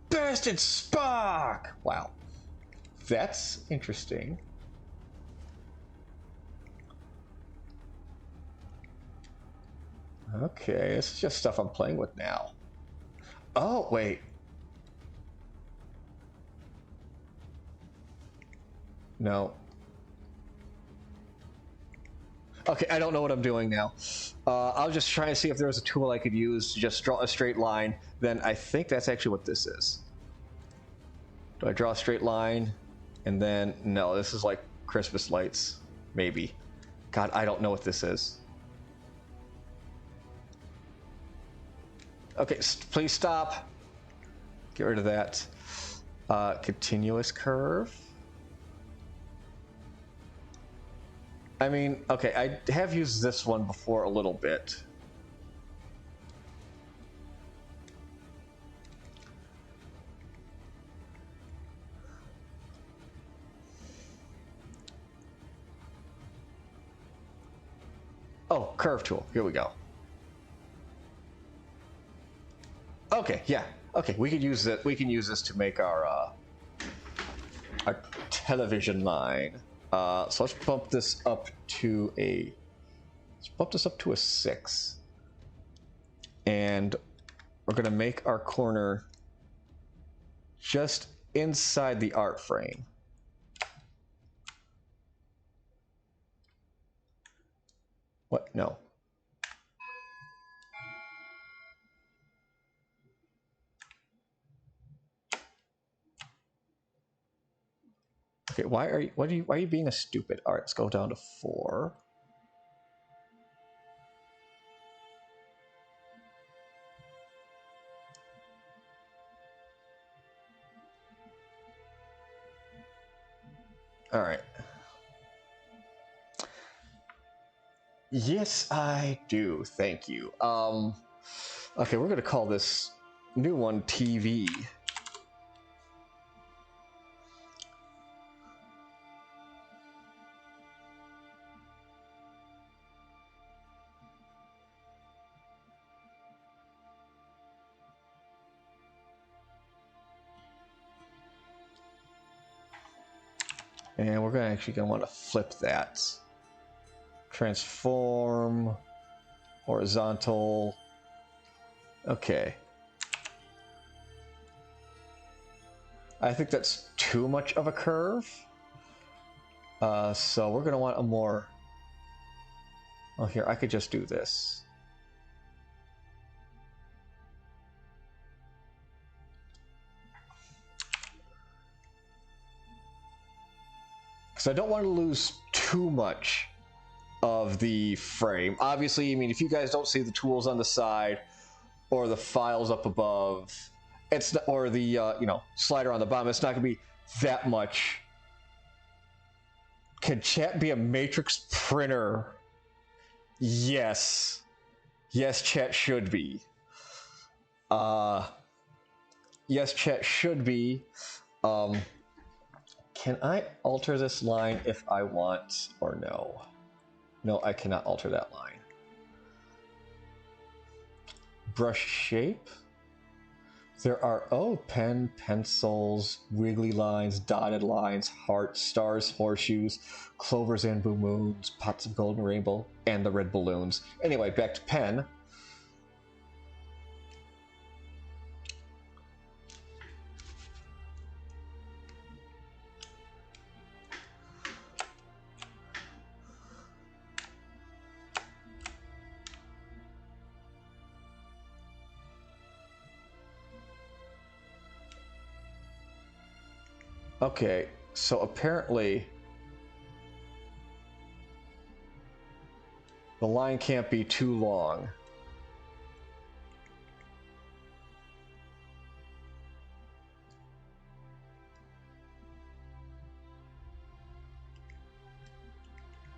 bursted spark. Wow, that's interesting. Okay, this is just stuff I'm playing with now. Oh, wait. No. Okay, I don't know what I'm doing now. I was just trying to see if there was a tool I could use to just draw a straight line. Then I think that's actually what this is. Do I draw a straight line? And then, no, this is like Christmas lights. Maybe. God, I don't know what this is. Okay, please stop. Get rid of that. Continuous curve. I mean, okay, I have used this one before a little bit. Oh, curve tool. Here we go. Okay, yeah. Okay, we could use that. We can use this to make our television line. So let's bump this up to a. Let's bump this up to a 6, and we're gonna make our corner just inside the art frame. What? No. Okay, why are you being a stupid? All right, let's go down to 4. All right. Yes, I do. Thank you. Okay, we're gonna call this new one TV. And we're actually gonna want to flip that. Transform, horizontal. Okay. I think that's too much of a curve. So we're gonna want a more. Oh, here, I could just do this. Because I don't want to lose too much of the frame. Obviously, I mean, if you guys don't see the tools on the side or the files up above, it's or the you know, slider on the bottom, it's not going to be that much. Can chat be a matrix printer? Yes. Yes, chat should be. Yes, chat should be. Can I alter this line if I want or no? No, I cannot alter that line. Brush shape. There are, oh, pen, pencils, wiggly lines, dotted lines, hearts, stars, horseshoes, clovers and blue moons, pots of golden rainbow, and the red balloons. Anyway, back to pen. Okay, so apparently the line can't be too long.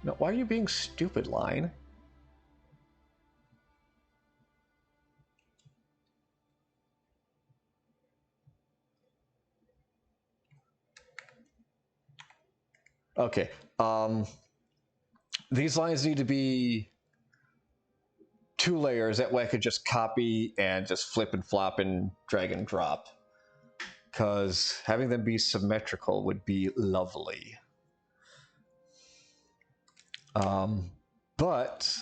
No, why are you being stupid, line? Okay, these lines need to be 2 layers. That way I could just copy and just flip and flop and drag and drop. Because having them be symmetrical would be lovely. But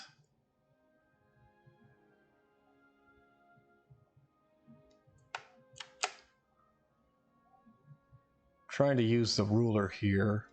trying to use the ruler here.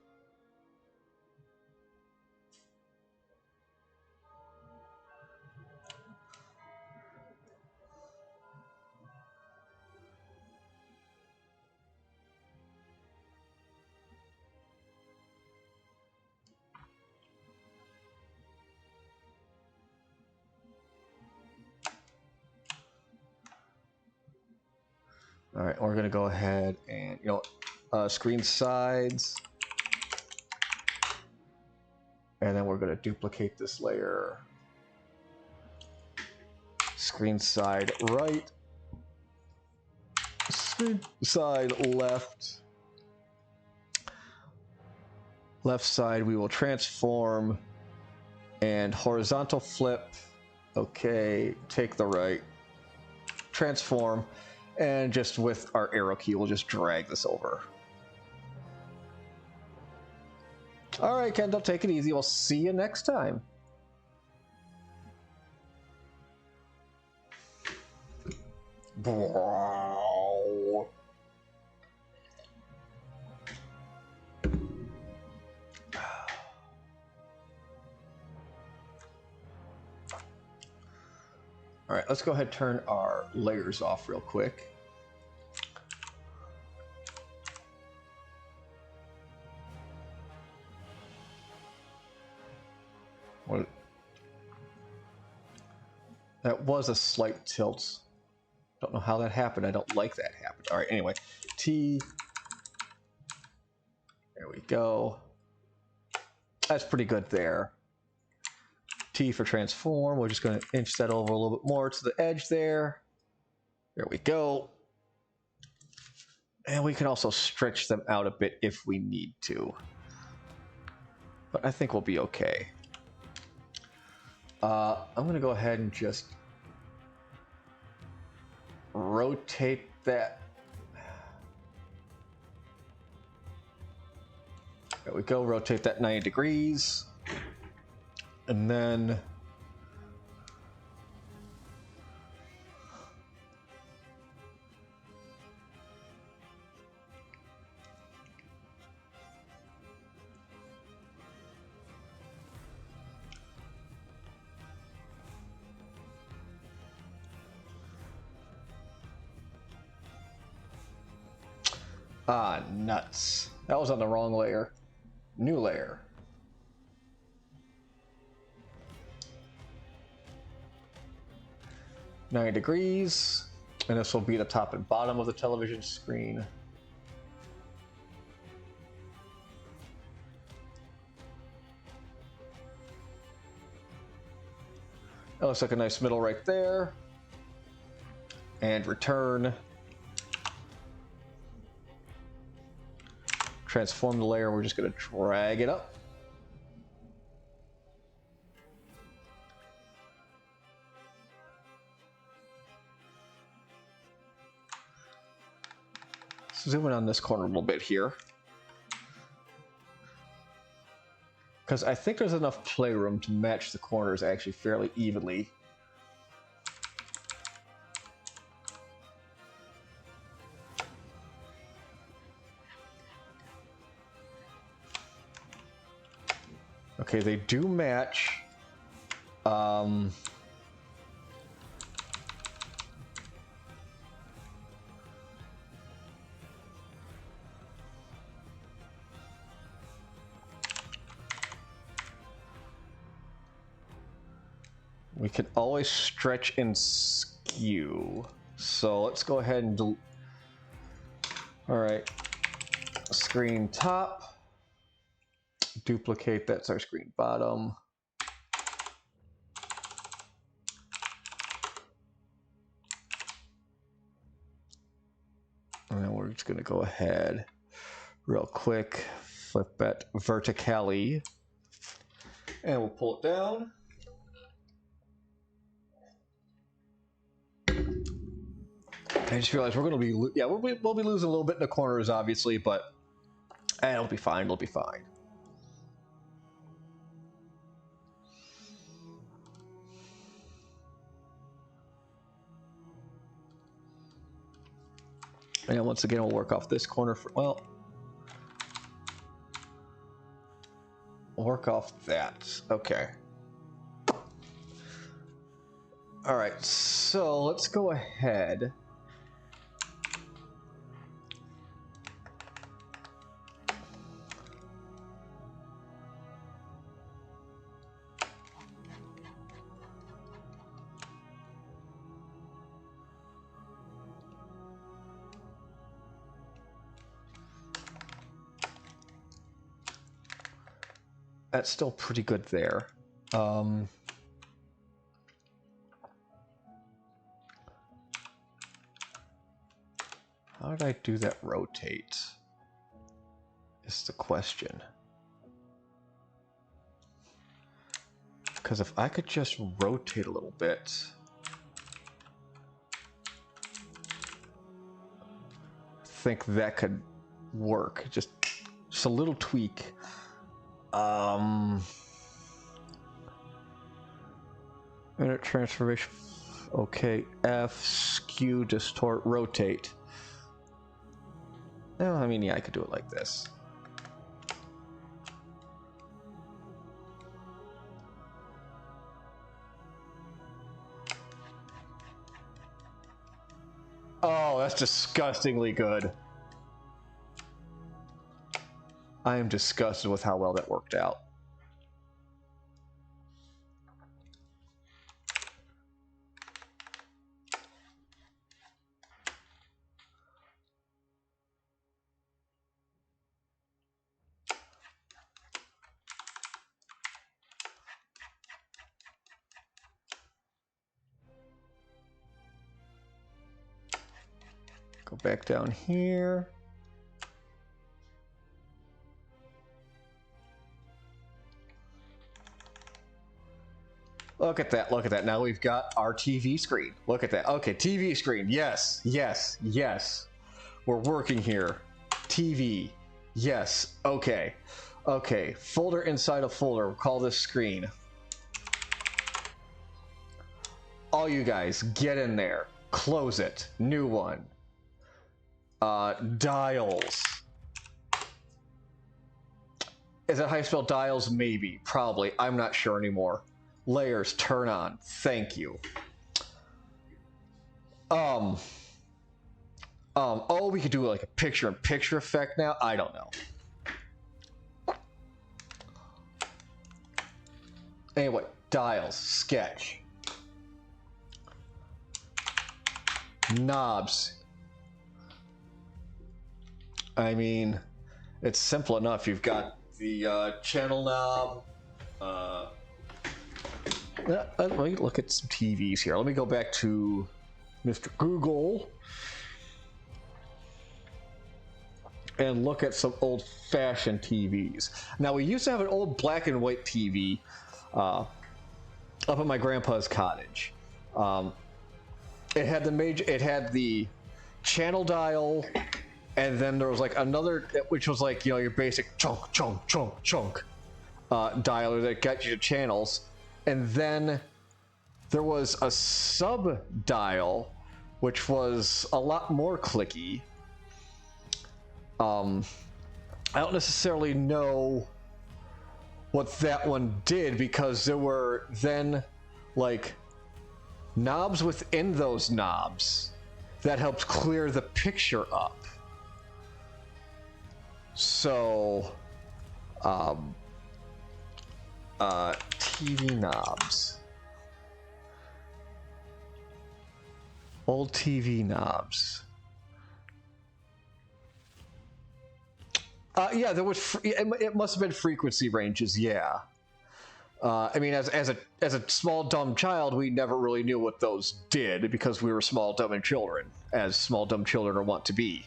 All right, we're gonna go ahead and, screen sides. And then we're gonna duplicate this layer. Screen side right. Screen side left. Left side we will transform and horizontal flip. Okay, take the right. Transform. And just with our arrow key, we'll just drag this over. All right, Kendall, take it easy. We'll see you next time. All right, let's go ahead and turn our layers off real quick. What? That was a slight tilt. Don't know how that happened. I don't like that happened. All right, anyway. T. There we go. That's pretty good there. T for transform. We're just going to inch that over a little bit more to the edge there. There we go. And we can also stretch them out a bit if we need to. But I think we'll be okay. I'm going to go ahead and just rotate that. There we go. Rotate that 90 degrees. And then nuts. That was on the wrong layer. New layer. $90 degrees, and this will be the top and bottom of the television screen. That looks like a nice middle right there. And return. Transform the layer, we're just going to drag it up. zoom in on this corner a little bit here. Because I think there's enough playroom to match the corners actually fairly evenly. Okay, they do match. We can always stretch and skew. So let's go ahead and all right, screen top, duplicate, that's our screen bottom. And then we're just gonna go ahead real quick, flip it vertically, and we'll pull it down. I just realized we're going to be, we'll be losing a little bit in the corners, obviously, but it'll be fine. It'll be fine. And once again, we'll work off this corner for, well, we'll work off that. Okay. All right, so let's go ahead. That's still pretty good there. How did I do that rotate? Is the question. Because if I could just rotate a little bit. I think that could work. Just a little tweak. Minute transformation. Okay, F, skew, distort, rotate. No, I mean, yeah, I could do it like this. Oh, that's disgustingly good. I am disgusted with how well that worked out. Go back down here. Look at that, look at that. Now we've got our TV screen. Look at that. Okay, TV screen. Yes, yes, yes. We're working here. TV. Yes. Okay. Okay. Folder inside a folder. We'll call this screen. All you guys, get in there. Close it. New one. Dials. Is it how you spell dials? Maybe. Probably. I'm not sure anymore. Layers, turn on. Thank you. Oh, we could do like a picture-in-picture effect now? I don't know. Anyway, dials, sketch. Knobs. I mean, it's simple enough. You've got the channel knob. Let me look at some TVs here. Let me go back to Mr. Google and look at some old-fashioned TVs. Now, we used to have an old black and white TV up at my grandpa's cottage. It had the channel dial, And then there was like another, which was like, you know, your basic chunk, chunk, chunk, chunk dialer that got you to channels. And then there was a sub dial, which was a lot more clicky. I don't necessarily know what that one did, because there were then like knobs within those knobs that helped clear the picture up. So, TV knobs. Old TV knobs. Yeah, there was. It must have been frequency ranges. Yeah. I mean, as a small dumb child, we never really knew what those did because we were small dumb children, as small dumb children are wont to be.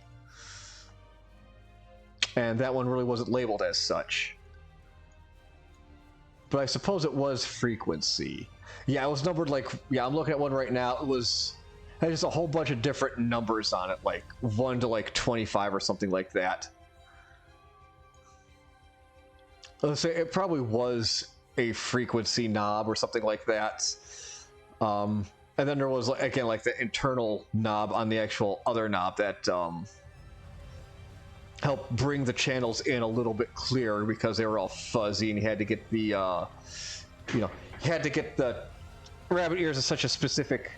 And that one really wasn't labeled as such. But I suppose it was frequency. Yeah, it was numbered like, yeah, I'm looking at one right now. It had just a whole bunch of different numbers on it, like 1 to like 25 or something like that. Let's say it probably was a frequency knob or something like that. And then there was, again, like the internal knob on the actual other knob that help bring the channels in a little bit clearer, because they were all fuzzy and you had to get the you had to get the rabbit ears in such a specific.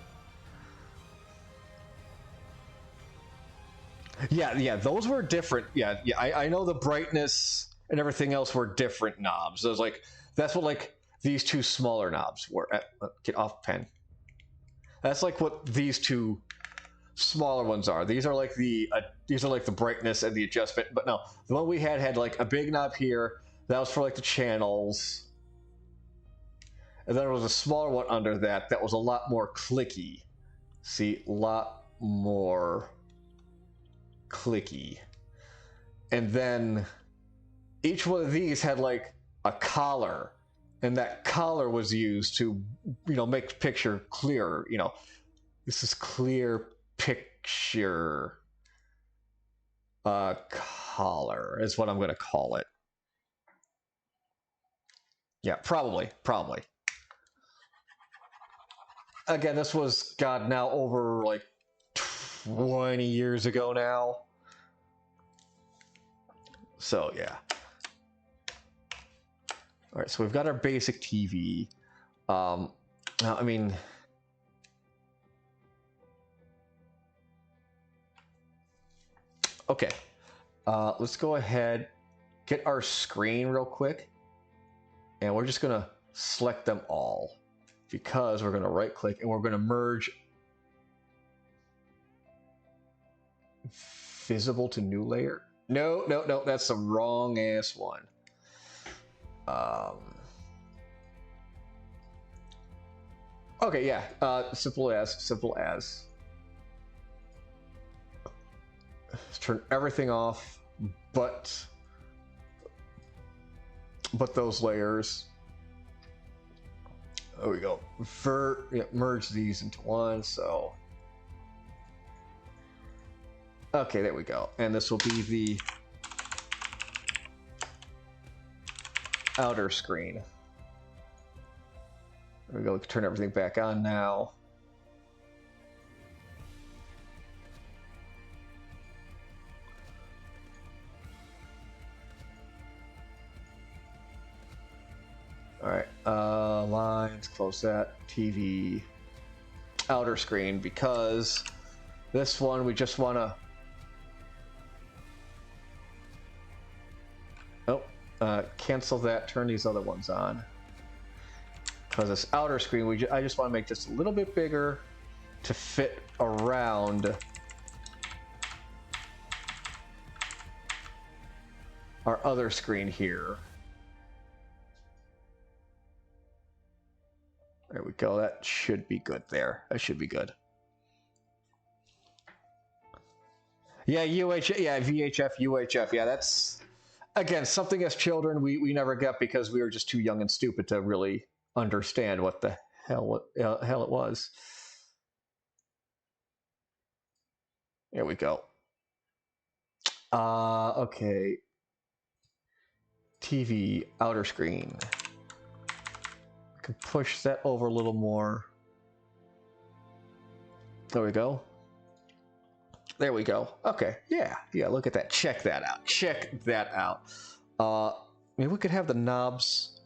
Yeah, those were different. Yeah, I know the brightness and everything else were different knobs. There's like, that's what like these two smaller knobs were. Get off pen. That's like what these two smaller ones are. These are like the brightness and the adjustment. But no, the one we had like a big knob here that was for like the channels, and then there was a smaller one under that that was a lot more clicky. See, a lot more clicky. And then each one of these had like a collar, and that collar was used to, you know, make the picture clearer. You know, this is clear picture collar is what I'm going to call it. Yeah, probably. Again, this was, God, now over like 20 years ago now. So, yeah. All right, so we've got our basic TV. Now, I mean, okay. Let's go ahead, get our screen real quick, and we're just gonna select them all, because we're gonna right click and we're gonna merge visible to new layer. No, that's the wrong ass one. Okay, yeah, simple as. Let's turn everything off, but those layers. There we go. Merge these into one. So, okay, there we go. And this will be the outer screen. There we go. Turn everything back on now. All right, lines, close that, TV, outer screen, because this one we just want to, cancel that, turn these other ones on. Because this outer screen, I just want to make just a little bit bigger to fit around our other screen here. There we go. That should be good there. That should be good. Yeah, VHF, UHF. Yeah, that's, again, something as children we never get, because we were just too young and stupid to really understand what the hell it was. There we go. Okay. TV, outer screen. I can push that over a little more. There we go. There we go. Okay, yeah, look at that. Check that out. Check that out. Maybe we could have the knobs.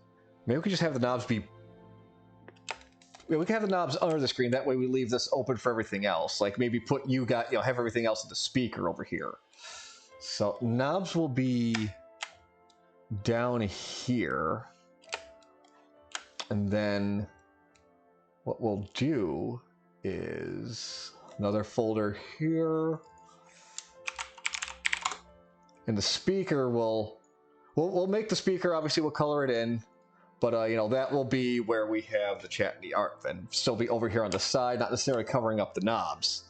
Maybe we could just have the knobs be... we could have the knobs under the screen. That way we leave this open for everything else. Like maybe put have everything else in the speaker over here. So knobs will be down here. And then what we'll do is another folder here. And the speaker we'll make the speaker, obviously we'll color it in, but that will be where we have the chat and the art, then still be over here on the side, not necessarily covering up the knobs.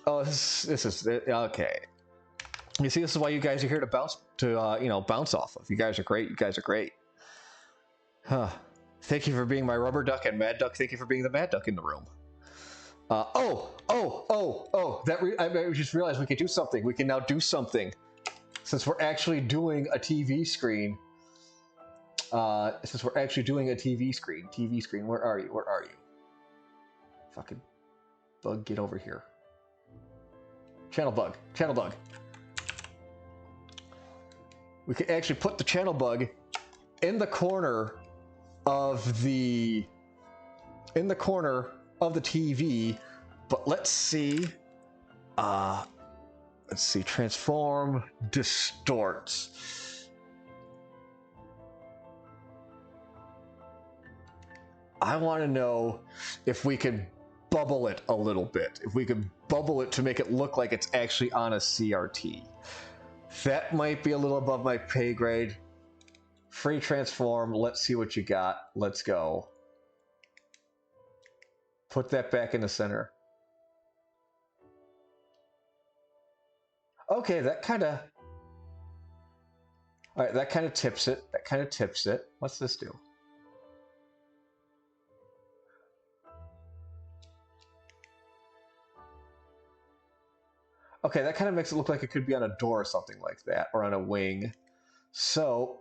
Oh, this is okay. You see, this is why you guys are here to bounce off of. You guys are great. You guys are great. Huh. Thank you for being my rubber duck, and Mad Duck, thank you for being the Mad Duck in the room. I just realized we could do something. We can now do something. Since we're actually doing a TV screen. TV screen, where are you? Where are you? Fucking bug, get over here. Channel bug. We could actually put the channel bug in the corner of the TV, but let's see, transform, distort. I want to know if we could bubble it a little bit, if we could bubble it to make it look like it's actually on a CRT. That might be a little above my pay grade. Free transform, let's see what you got. Let's go. Put that back in the center. Okay, that kind of... Alright, that kind of tips it. What's this do? Okay, that kind of makes it look like it could be on a door or something like that, or on a wing. So...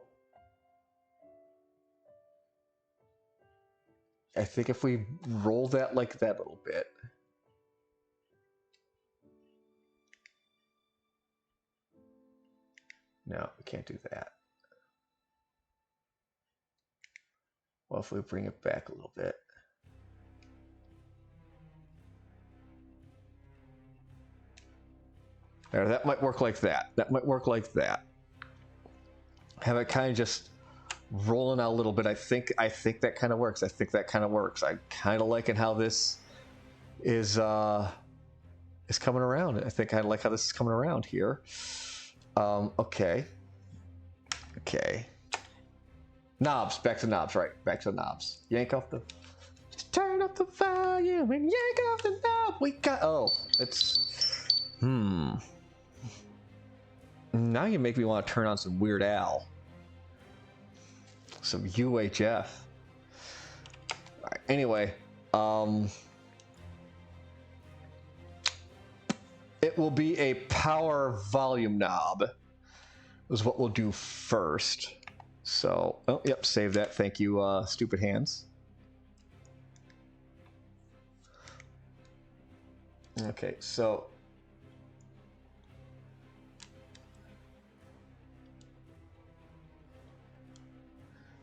I think if we roll that like that a little bit... No, we can't do that. Well, if we bring it back a little bit. There, that might work like that. Have it kind of just rolling out a little bit. I think that kind of works. I kind of liking how this is coming around. I think I like how this is coming around here. Okay. Knobs, back to knobs, right? Back to the knobs. Yank off the... Just turn up the volume and yank off the knob. We got... Oh, it's... Now you make me want to turn on some Weird Al. Some UHF. All right, anyway, it will be a power volume knob is what we'll do first. So, oh, yep, save that. Thank you, stupid hands. Okay, so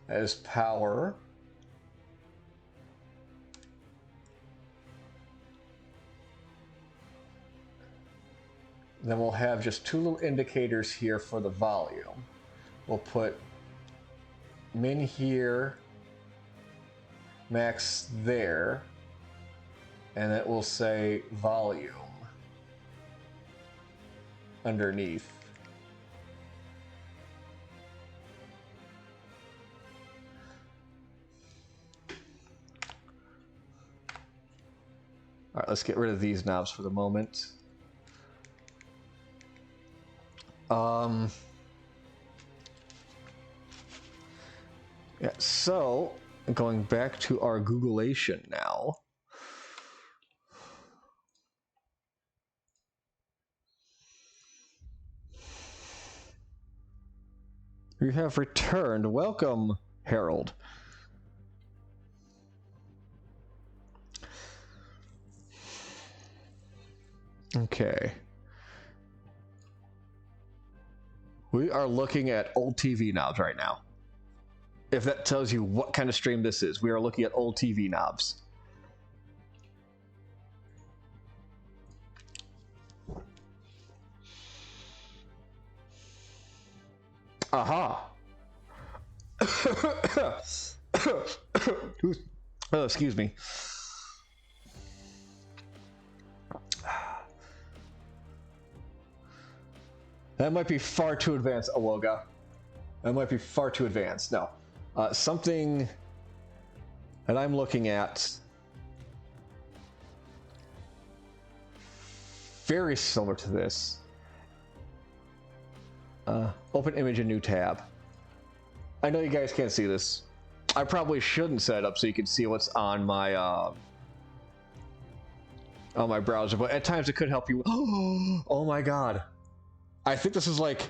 as power. Then we'll have just two little indicators here for the volume. We'll put min here, max there, and it will say volume underneath. All right, let's get rid of these knobs for the moment. Yeah, so going back to our Googleation now. You have returned. Welcome, Harold. Okay. We are looking at old TV knobs right now. If that tells you what kind of stream this is, we are looking at old TV knobs. Aha. Oh, excuse me. That might be far too advanced, Awoga. That might be far too advanced. No. Something that I'm looking at very similar to this. Open image, a new tab. I know you guys can't see this. I probably shouldn't set it up so you can see what's on my browser, but at times it could help you. Oh my god. I think this is like...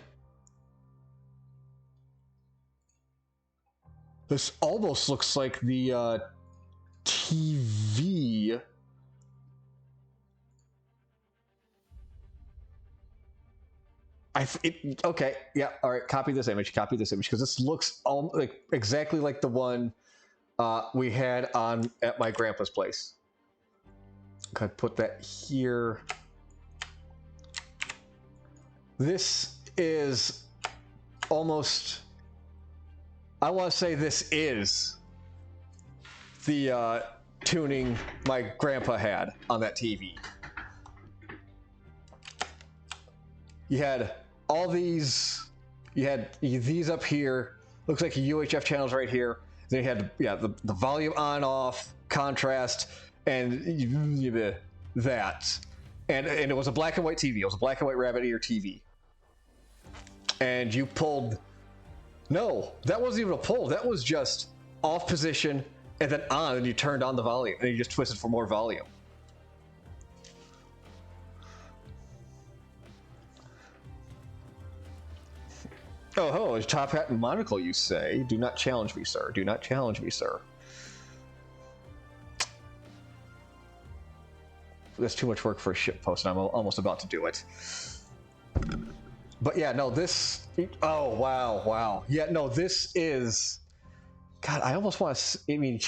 This almost looks like the TV. Okay, yeah, all right. Copy this image, because this looks like exactly like the one we had on at my grandpa's place. Okay, put that here. This is almost... I want to say this is the tuning my grandpa had on that TV. You had all these, you had these up here, looks like UHF channels right here. Then you had the volume on, off, contrast, and that. And it was a black and white TV. It was a black and white rabbit ear TV. And you pulled... No, that wasn't even a pull. That was just off position and then on, and you turned on the volume, and you just twisted for more volume. Oh, his top hat and monocle, you say? Do not challenge me, sir. Do not challenge me, sir. That's too much work for a ship post, and I'm almost about to do it. But yeah, no, this... Oh, wow. Yeah, no, this is... God, I almost want to... I mean,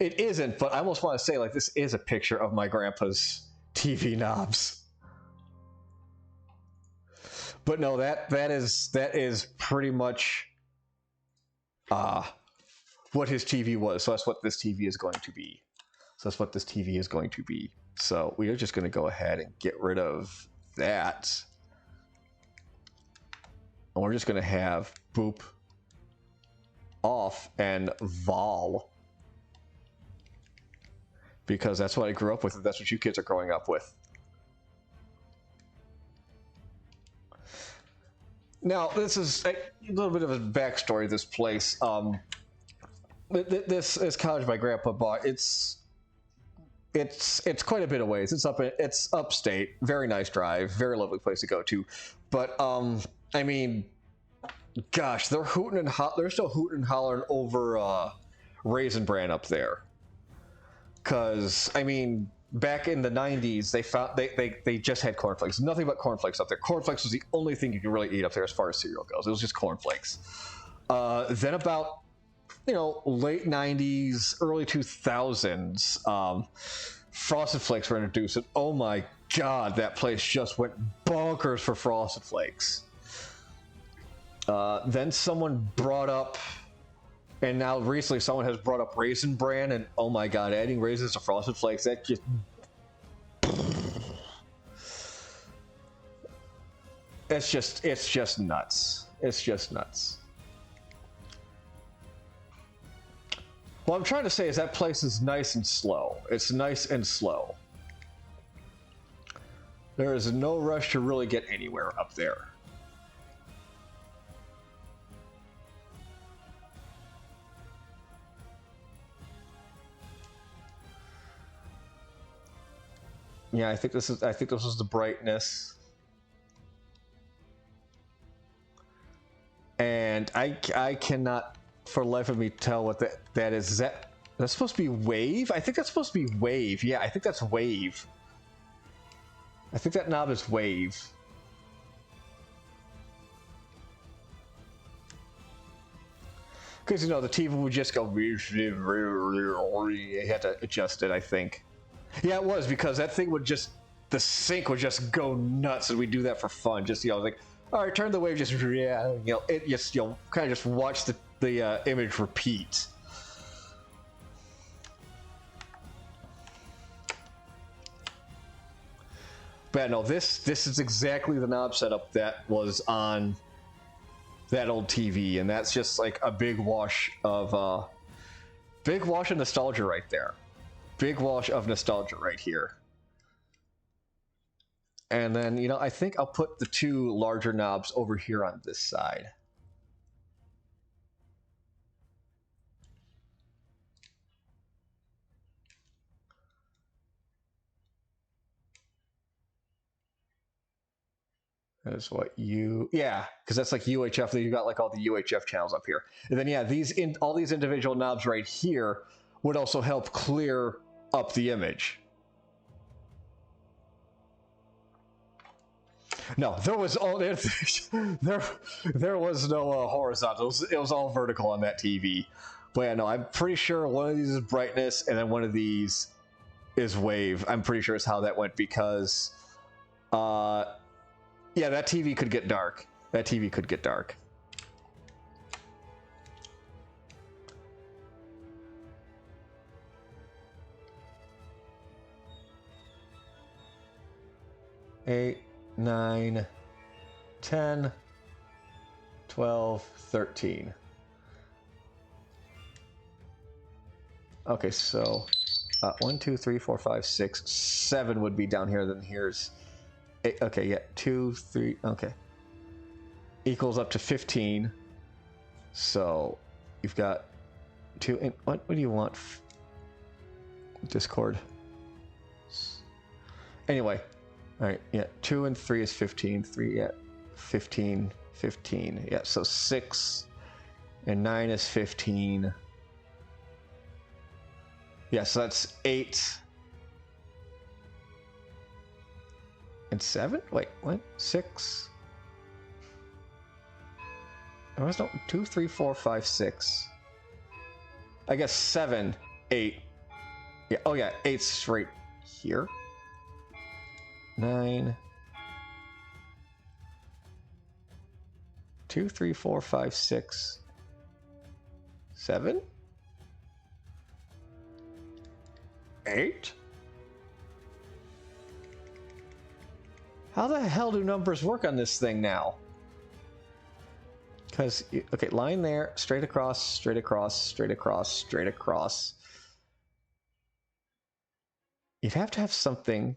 it isn't, but I almost want to say, like, this is a picture of my grandpa's TV knobs. But no, that is pretty much what his TV was. So that's what this TV is going to be. So we are just going to go ahead and get rid of that. And we're just going to have boop off and vol. Because that's what I grew up with, and that's what you kids are growing up with. Now, this is a little bit of a backstory of this place. This cottage my grandpa bought. It's quite a bit of ways. It's upstate, very nice drive, very lovely place to go to. But I mean, gosh, they're still hooting and hollering over Raisin Bran up there. Cause I mean, back in the 90s, they just had cornflakes. Nothing but cornflakes up there. Cornflakes was the only thing you could really eat up there as far as cereal goes. It was just cornflakes. Then about late 90s, early 2000s, Frosted Flakes were introduced, and oh my god, that place just went bonkers for Frosted Flakes. Then someone brought up, and now recently someone has brought up Raisin Bran, and oh my god, adding raisins to Frosted Flakes, that just... It's just nuts. It's just nuts. What I'm trying to say is that place is nice and slow. It's nice and slow. There is no rush to really get anywhere up there. Yeah, I think this is the brightness. And I cannot for the life of me tell what that is. That's supposed to be wave? I think that's supposed to be wave. Yeah, I think that's wave. I think that knob is wave. Because, you know, the TV would just go... You had to adjust it, I think. Yeah, it was, because that thing would just... The sync would just go nuts, and we do that for fun. Just, you know, like, all right, turn the wave, just... Yeah, you know, it just, you know, kind of just watch the image repeat. But no, this is exactly the knob setup that was on that old TV, and that's just like a big wash of nostalgia right there. Big wash of nostalgia right here. And then, you know, I think I'll put the two larger knobs over here on this side. That's what yeah, because that's like UHF. You got like all the UHF channels up here, and then yeah, all these individual knobs right here would also help clear up the image. No, there was there was no horizontal. It was all vertical on that TV. But yeah, no, I'm pretty sure one of these is brightness, and then one of these is wave. I'm pretty sure is how that went because, yeah, that TV could get dark. That TV could get dark. Eight, 9, 10, 12, 13. Okay, so 1, 2, 3, 4, 5, 6, 7 would be down here. Then here's 8. Okay, yeah, 2, 3. Okay, equals up to 15. So you've got 2. And what do you want? Discord. Anyway. All right, yeah, 2 and 3 is 15. 3, yeah, 15, 15. Yeah, so 6 and 9 is 15. Yeah, so that's 8 and 7? Wait, what? 6? There was no 2, 3, 4, 5, 6. I guess 7, 8. Yeah, oh yeah, 8's right here. 9, 2, 3, 4, 5, 6, 7, 8. How the hell do numbers work on this thing now? Because, okay, line there, straight across, straight across, straight across, straight across. You'd have to have something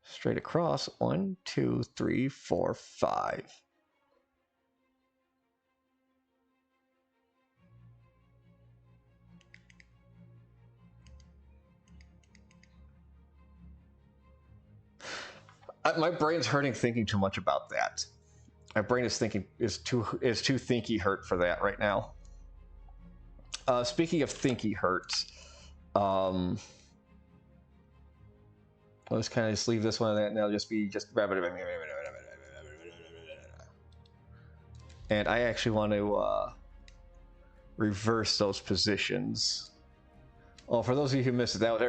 straight across. 1, 2, 3, 4, 5. My brain's hurting thinking too much about that. My brain is too thinky hurt for that right now. Speaking of thinky hurts, let's kind of just leave this one and that'll just be and I actually want to reverse those positions. Oh, for those of you who missed it, that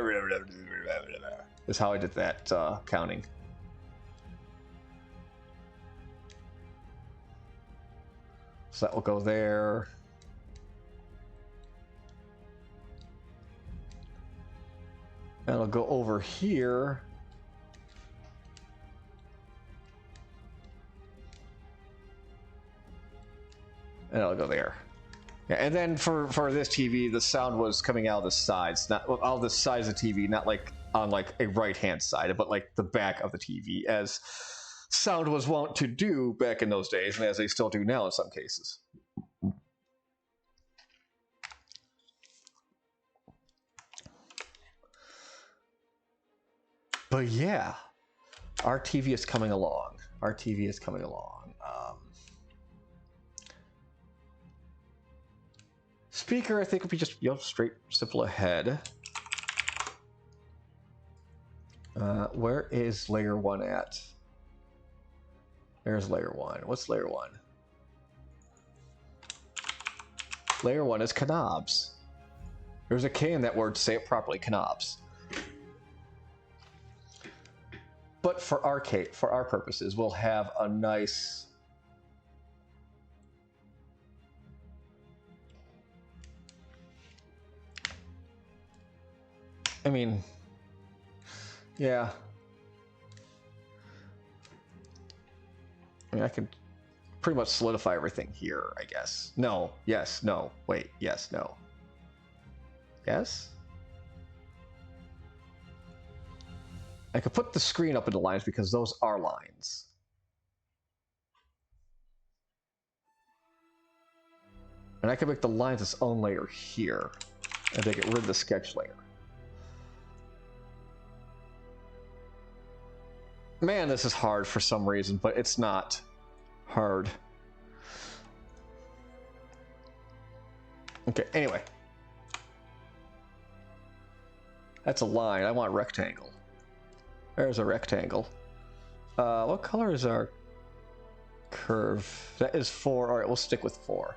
is how I did that counting. So that will go there. That'll go over here. And it'll go there. Yeah, and then for this TV, the sound was coming out of the sides, not out of the sides of the TV, not like on like a right-hand side, but like the back of the TV, as sound was wont to do back in those days, and as they still do now in some cases. But yeah, our TV is coming along. Our TV is coming along. Speaker, I think, would be just straight, simple ahead. Where is layer 1 at? There's layer 1. What's layer 1? Layer 1 is knobs. There's a K in that word to say it properly, knobs. But for our purposes, we'll have a nice I mean, yeah. I mean, I can pretty much solidify everything here, I guess. No, yes, no, wait, yes, no. Yes? I could put the screen up into lines because those are lines. And I can make the lines its own layer here. And they get rid of the sketch layer. Man, this is hard for some reason, but it's not hard. Okay, anyway. That's a line. I want a rectangle. There's a rectangle. What color is our curve? That is 4. All right, we'll stick with 4.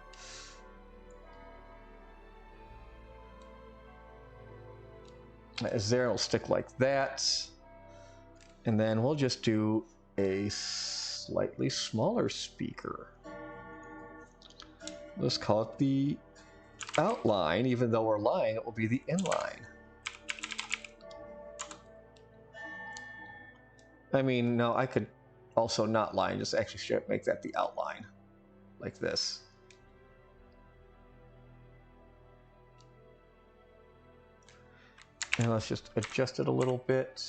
That is there. It'll stick like that. And then we'll just do a slightly smaller speaker. Let's call it the outline. Even though we're lying, it will be the inline. I mean, no, I could also not lie and just actually make that the outline, like this. And let's just adjust it a little bit.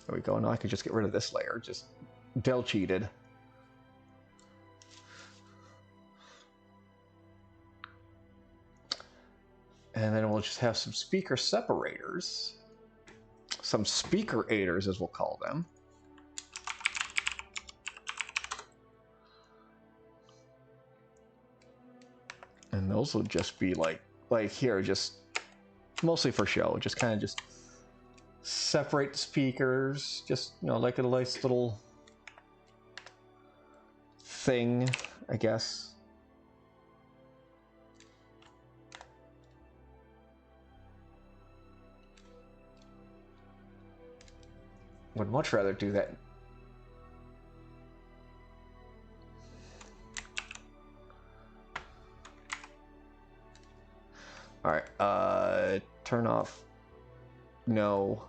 There we go. Now I can just get rid of this layer. Just del cheated. And then we'll just have some speaker separators. Some speaker aiders, as we'll call them. And those will just be like here, just mostly for show. Just kind of just separate the speakers, just, you know, like a nice little thing, I guess. Would much rather do that. All right, turn off. No.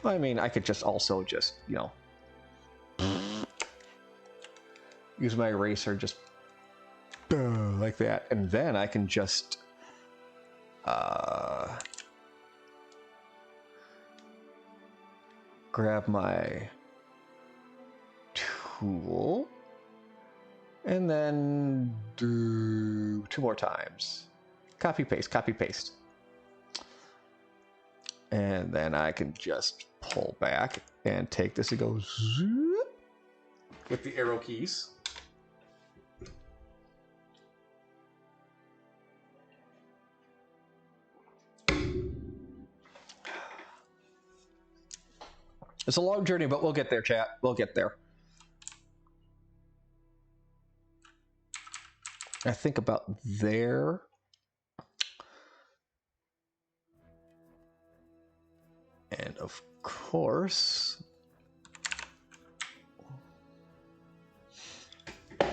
I mean, I could just also just, you know, use my eraser just like that, and then I can just grab my tool and then do 2 more times. Copy paste, copy paste. And then I can just pull back and take this and go zoop with the arrow keys. It's a long journey, but we'll get there, chat. We'll get there. I think about there. And of course,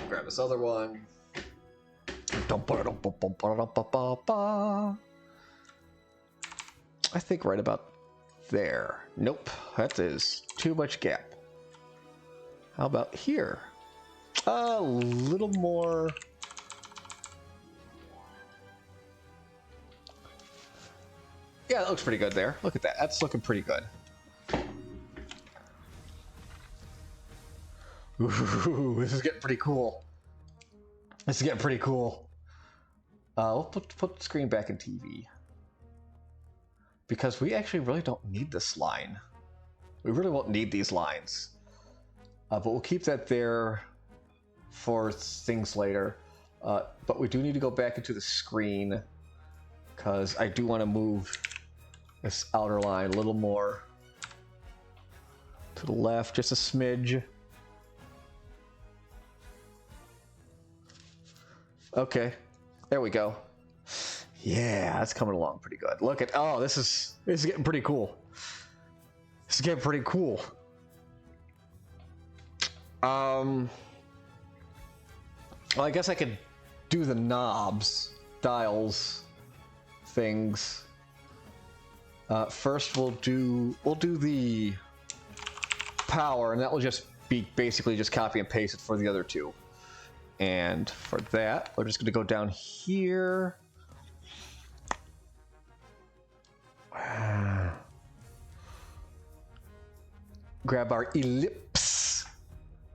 grab this other one. I think right about there. Nope, that is too much gap. How about here? A little more. Yeah, that looks pretty good there. Look at that. That's looking pretty good. Ooh, this is getting pretty cool. This is getting pretty cool. We'll put the screen back in TV. Because we actually really don't need this line. We really won't need these lines. But we'll keep that there for things later. But we do need to go back into the screen because I do want to move this outer line a little more to the left, just a smidge. Okay, there we go. Yeah, that's coming along pretty good. Look at, oh, this is getting pretty cool. This is getting pretty cool. Well, I guess I could do the knobs, dials, things. First, we'll do the power, and that will just be basically just copy and paste it for the other two. And for that, we're just going to go down here. Grab our ellipse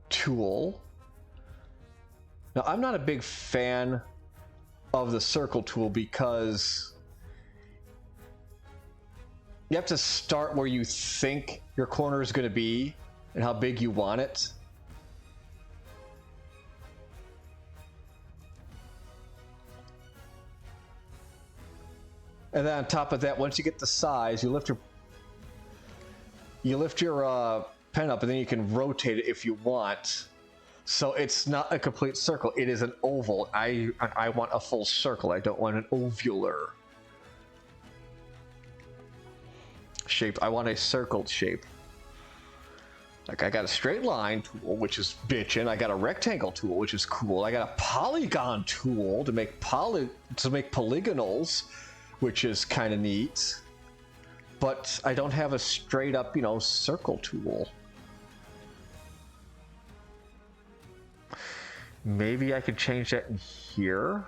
tool. Now, I'm not a big fan of the circle tool because you have to start where you think your corner is going to be and how big you want it. And then on top of that, once you get the size, you lift your pen up, and then you can rotate it if you want. So it's not a complete circle; it is an oval. I want a full circle. I don't want an ovular shape. I want a circled shape. Like I got a straight line tool, which is bitchin'. I got a rectangle tool, which is cool. I got a polygon tool to make polygonals, which is kind of neat. But I don't have a straight up, circle tool. Maybe I could change that in here.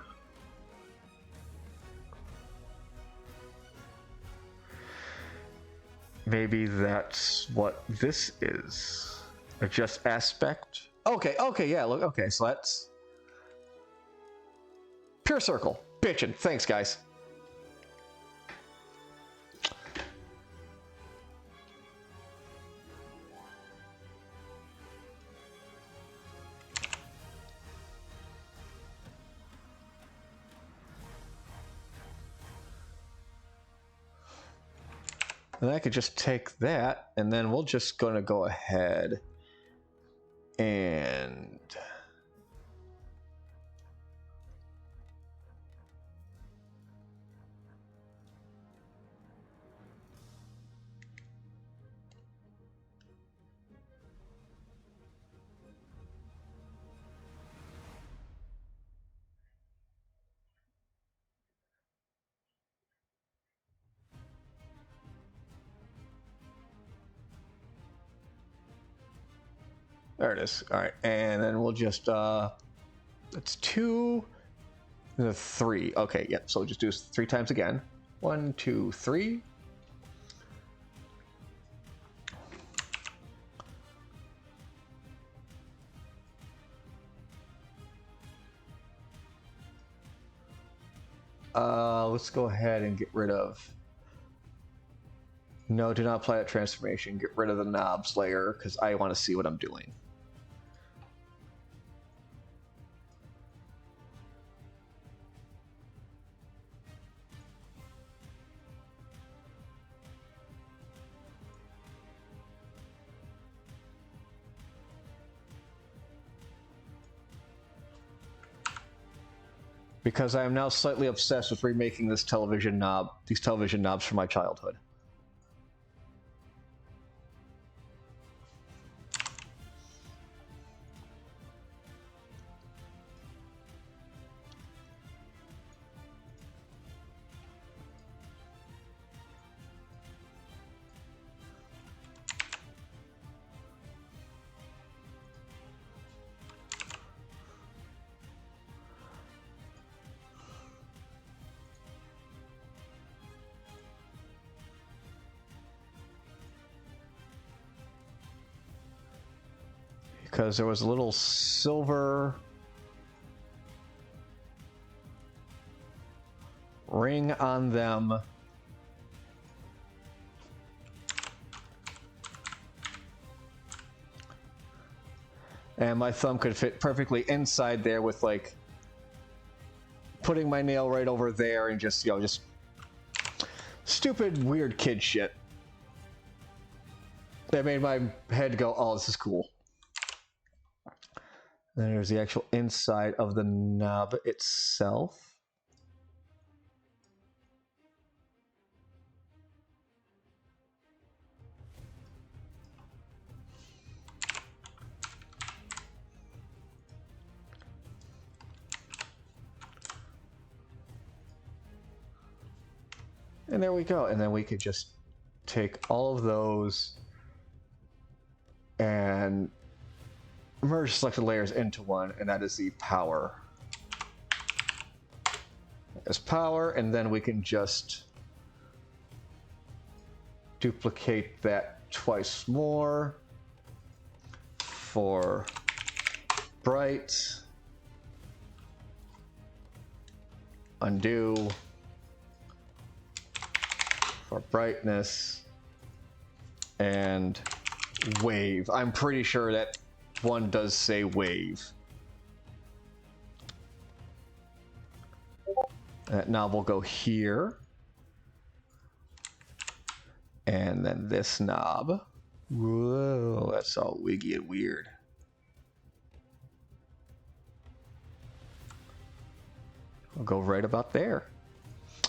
Maybe that's what this is. Adjust aspect. Okay, yeah, look, okay, so that's pure circle. Bitchin'. Thanks, guys. And I could just take that, and then we're just going to go ahead and there it is. All right, and then we'll just that's 2 and a 3. Okay, yep. So we'll just do this 3 times again. 1, 2, 3. Let's go ahead and get rid of. No, do not apply that transformation. Get rid of the knobs layer because I want to see what I'm doing. Because I am now slightly obsessed with remaking these television knobs from my childhood. because there was a little silver ring on them. And my thumb could fit perfectly inside there with, like, putting my nail right over there and just, you know, just stupid, weird kid shit. That made my head go, oh, this is cool. Then there's the actual inside of the knob itself. And there we go. And then we could just take all of those and merge selected layers into one, and that is the power. As power, and then we can just duplicate that twice more for bright, undo, for brightness, and wave. I'm pretty sure that one does say wave. That knob will go here. And then this knob. Whoa, that's all wiggy and weird. We'll go right about there.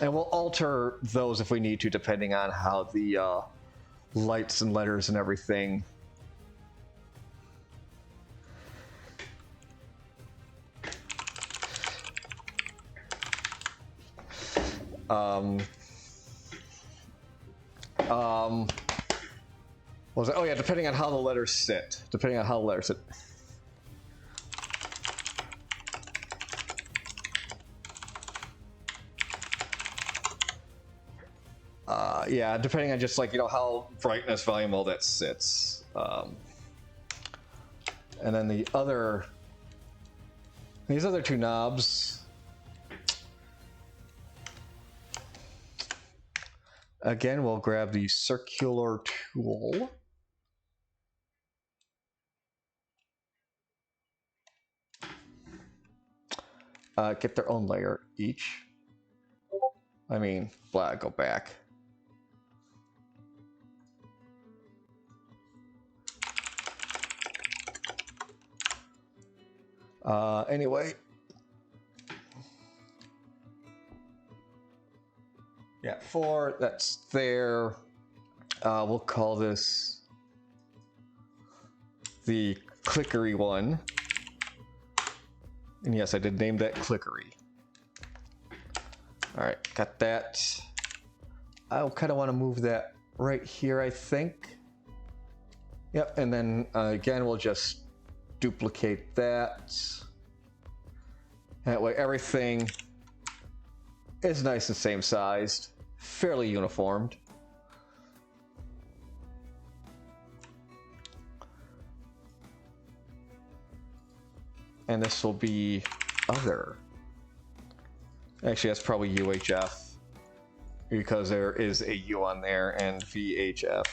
And we'll alter those if we need to, depending on how the lights and letters and everything what was it? Oh yeah, depending on how the letters sit. Depending on how the letters sit. Yeah, depending on just, like, you know, how brightness, volume, all that sits. And then these other two knobs, again, we'll grab the circular tool. Get their own layer each. I mean, blah, go back. Anyway. Yeah, 4, that's there. We'll call this the clickery one. And yes, I did name that clickery. All right, got that. I kind of want to move that right here, I think. Yep, and then again, we'll just duplicate that. That way everything is nice and same sized, fairly uniformed. And this will be other. Actually, that's probably UHF, because there is a U on there, and VHF.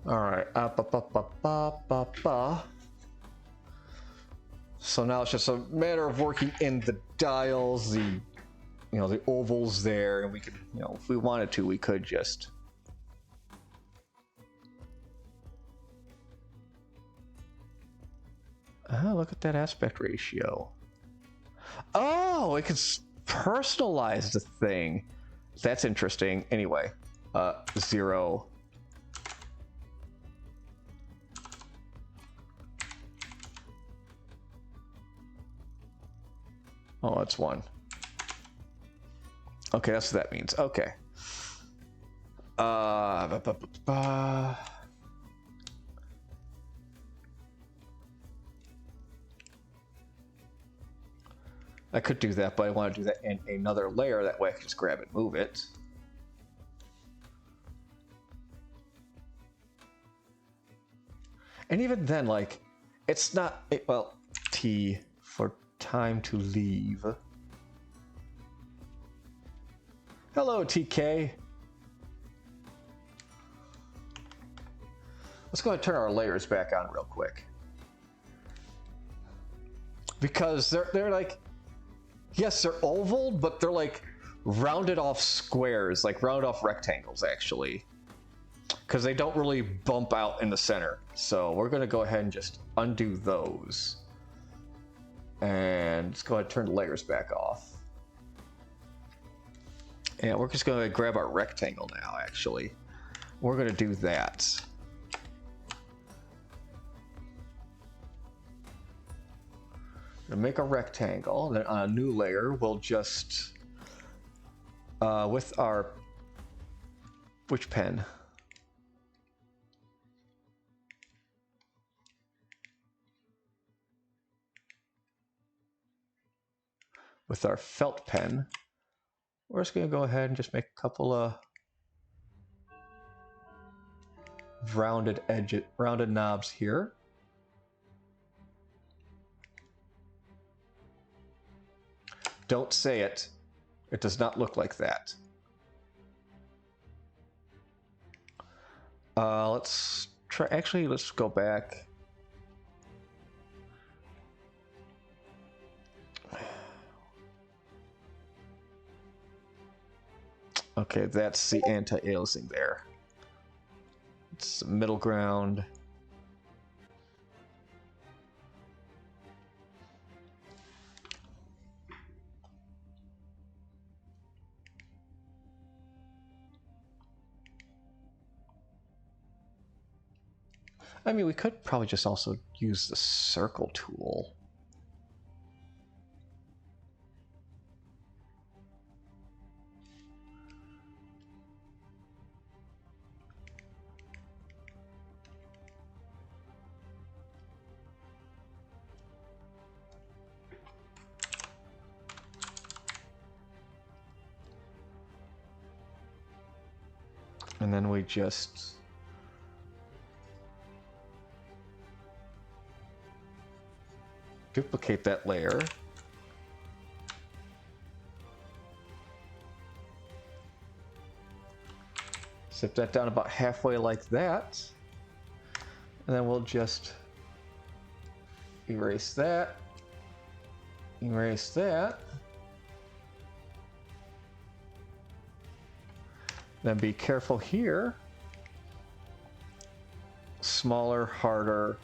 All right, so now it's just a matter of working in the dials, the ovals there, and we could, if we wanted to, we could just look at that aspect ratio. Oh, it can personalize the thing. That's interesting. Anyway, 0. Oh, that's 1. Okay, that's what that means. Okay. Ba, ba, ba, ba. I could do that, but I want to do that in another layer. That way I can just grab it, move it. And even then, like, it's not, well, T for time to leave. Hello, TK. Let's go ahead and turn our layers back on real quick. Because they're like, yes, they're oval, but they're like rounded off squares, like rounded off rectangles, actually. Because they don't really bump out in the center. So we're going to go ahead and just undo those. And let's go ahead and turn the layers back off. And we're just going to grab our rectangle now, actually. We're going to do that. We're going to make a rectangle. Then on a new layer, we'll just, with our, which pen? With our felt pen, we're just going to go ahead and just make a couple of rounded knobs here. Don't say it. It does not look like that. Let's try. Actually, let's go back. Okay, that's the anti-aliasing there. It's the middle ground. I mean, we could probably just also use the circle tool. And then we just duplicate that layer. Zip that down about halfway like that. And then we'll just erase that. Erase that. Then be careful here. Smaller, harder.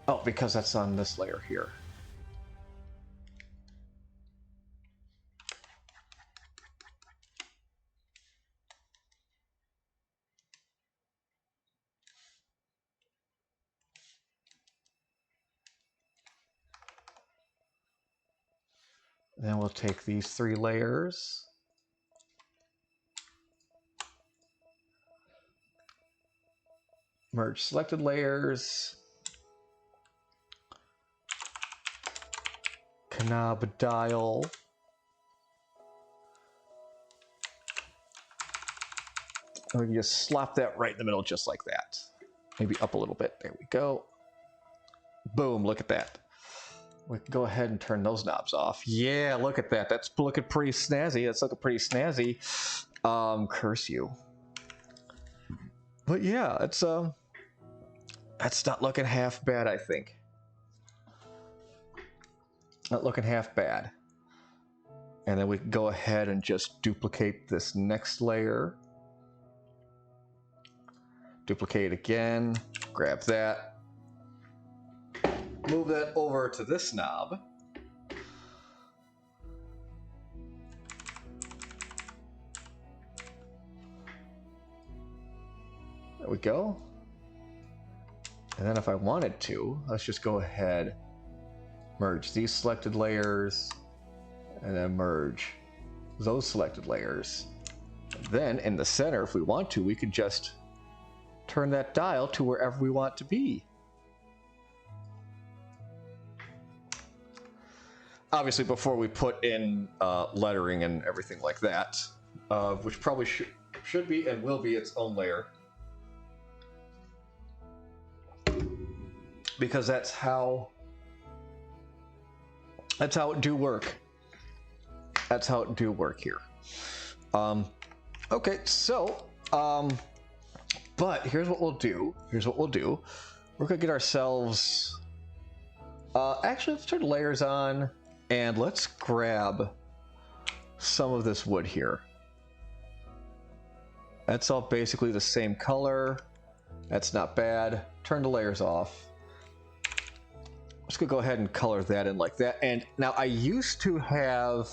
Oh, because that's on this layer here. Then we'll take these 3 layers. Merge selected layers. Knob dial. And we just slop that right in the middle just like that. Maybe up a little bit. There we go. Boom, look at that. We can go ahead and turn those knobs off. Yeah, look at that. That's looking pretty snazzy. That's looking pretty snazzy. Curse you. But yeah, it's that's not looking half bad, I think. Not looking half bad. And then we can go ahead and just duplicate this next layer. Duplicate again, grab that. Move that over to this knob. There we go. And then if I wanted to, let's just go ahead, merge these selected layers, and then merge those selected layers. Then in the center, if we want to, we could just turn that dial to wherever we want to be. Obviously, before we put in lettering and everything like that, which probably should be and will be its own layer. Because that's how it do work. That's how it do work here. Okay, so, but here's what we'll do. We're gonna get ourselves, actually let's turn layers on and let's grab some of this wood here. That's all basically the same color. That's not bad. Turn the layers off. Let's go ahead and color that in like that. And now I used to have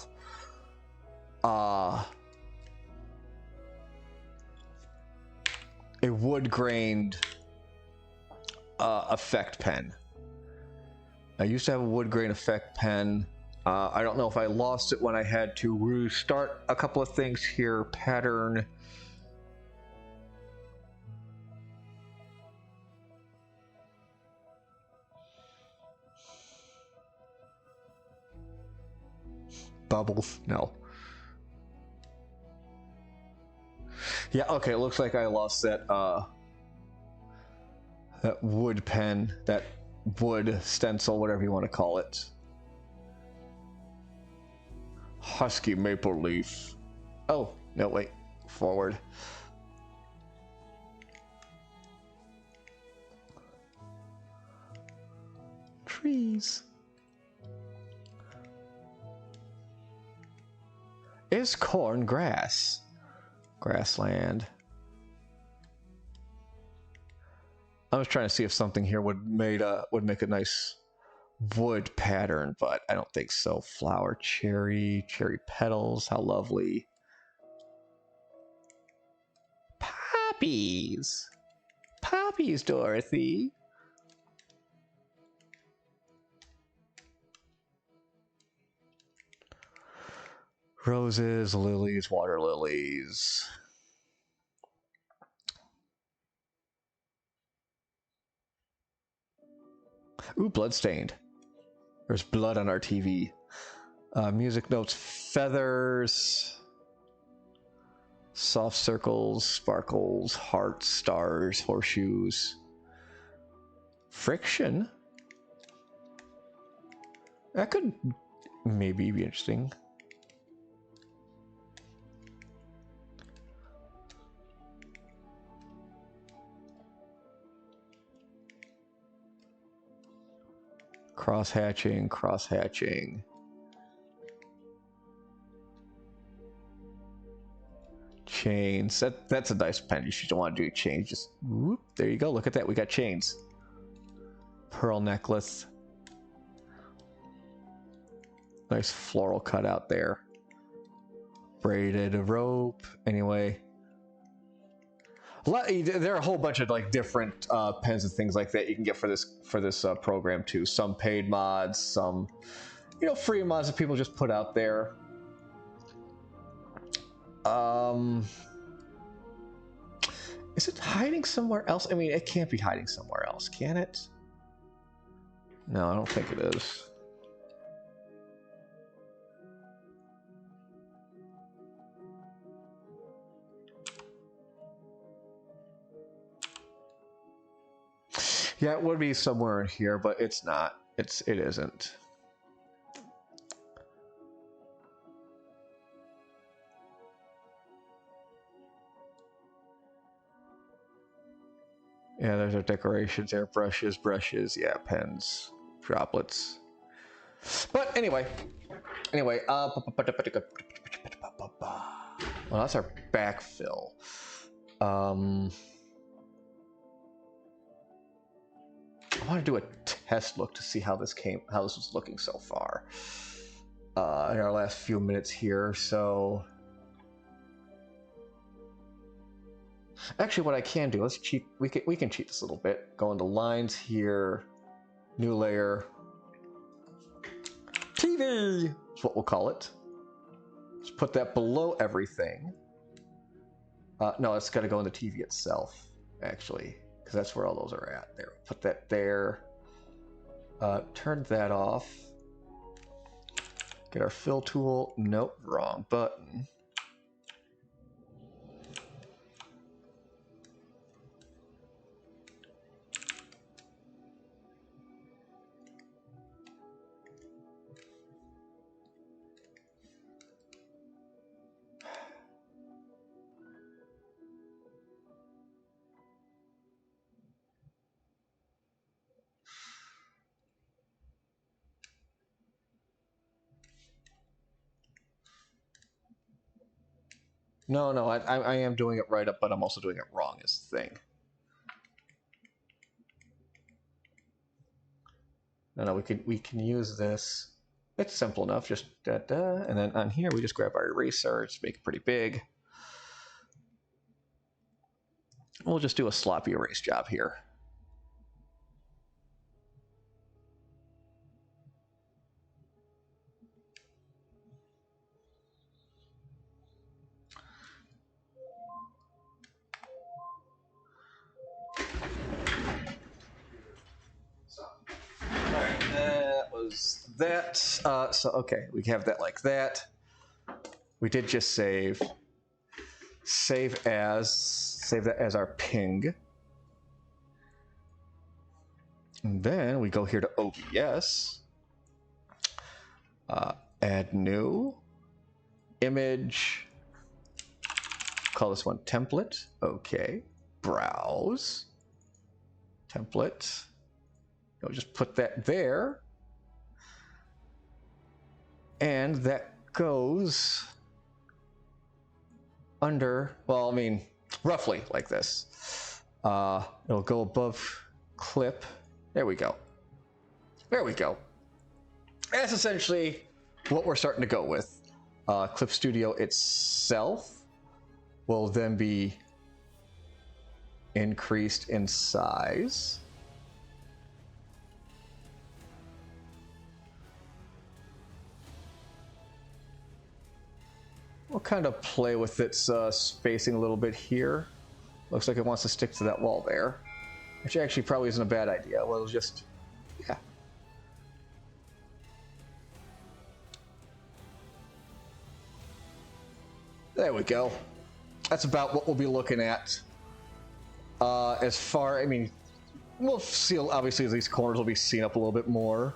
a wood grained effect pen. I used to have a wood grain effect pen. I don't know if I lost it when I had to restart a couple of things here. Pattern. Bubbles. No. Yeah, okay, it looks like I lost that that wood pen, that wood stencil, whatever you want to call it. Husky maple leaf. Oh, no, wait. Forward. Trees. Is corn grass? Grassland. I was trying to see if something here would make a nice wood pattern, but I don't think so. Flower, cherry petals, how lovely. Poppies. Poppies, Dorothy. Roses, lilies, water lilies. Ooh, bloodstained. There's blood on our TV. Music notes, feathers, soft circles, sparkles, hearts, stars, horseshoes. Friction. That could maybe be interesting. Cross-hatching, cross-hatching. Chains. That's a nice pen. You should want to do chains. Just whoop, there you go. Look at that. We got chains. Pearl necklace. Nice floral cutout there. Braided rope. Anyway. There are a whole bunch of like different pens and things like that you can get for this program too. Some paid mods, some free mods that people just put out there. Is it hiding somewhere else? I mean, it can't be hiding somewhere else, can it? No, I don't think it is. Yeah, it would be somewhere in here, but it's not. It isn't. Yeah, there's our decorations there. Brushes, yeah, pens, droplets. But anyway, well, that's our backfill. I want to do a test look to see how this was looking so far in our last few minutes here. So Actually, what I can do, let's cheat. We can cheat this a little bit. Go into lines here, new layer, TV is what we'll call it. Let's put that below everything. No, it's got to go in the TV itself, actually, because that's where all those are at. There, put that there. Turn that off. Get our fill tool. Nope, wrong button. No, I am doing it right up, but I'm also doing it wrong is the thing. No, we can use this. It's simple enough, just da-da, and then on here we just grab our eraser, just make it pretty big. We'll just do a sloppy erase job here. That was that. So okay, we have that like that. We did just save that as our ping. And then we go here to OBS, add new image, call this one template. Okay, browse template. I'll just put that there, and that goes under, well, I mean, roughly like this. It'll go above clip. There we go. There we go. That's essentially what we're starting to go with. Clip Studio itself will then be increased in size. We'll kind of play with its spacing a little bit here. Looks like it wants to stick to that wall there, which actually probably isn't a bad idea. We'll just, yeah. There we go. That's about what we'll be looking at. As far, I mean, we'll see, obviously these corners will be seen up a little bit more.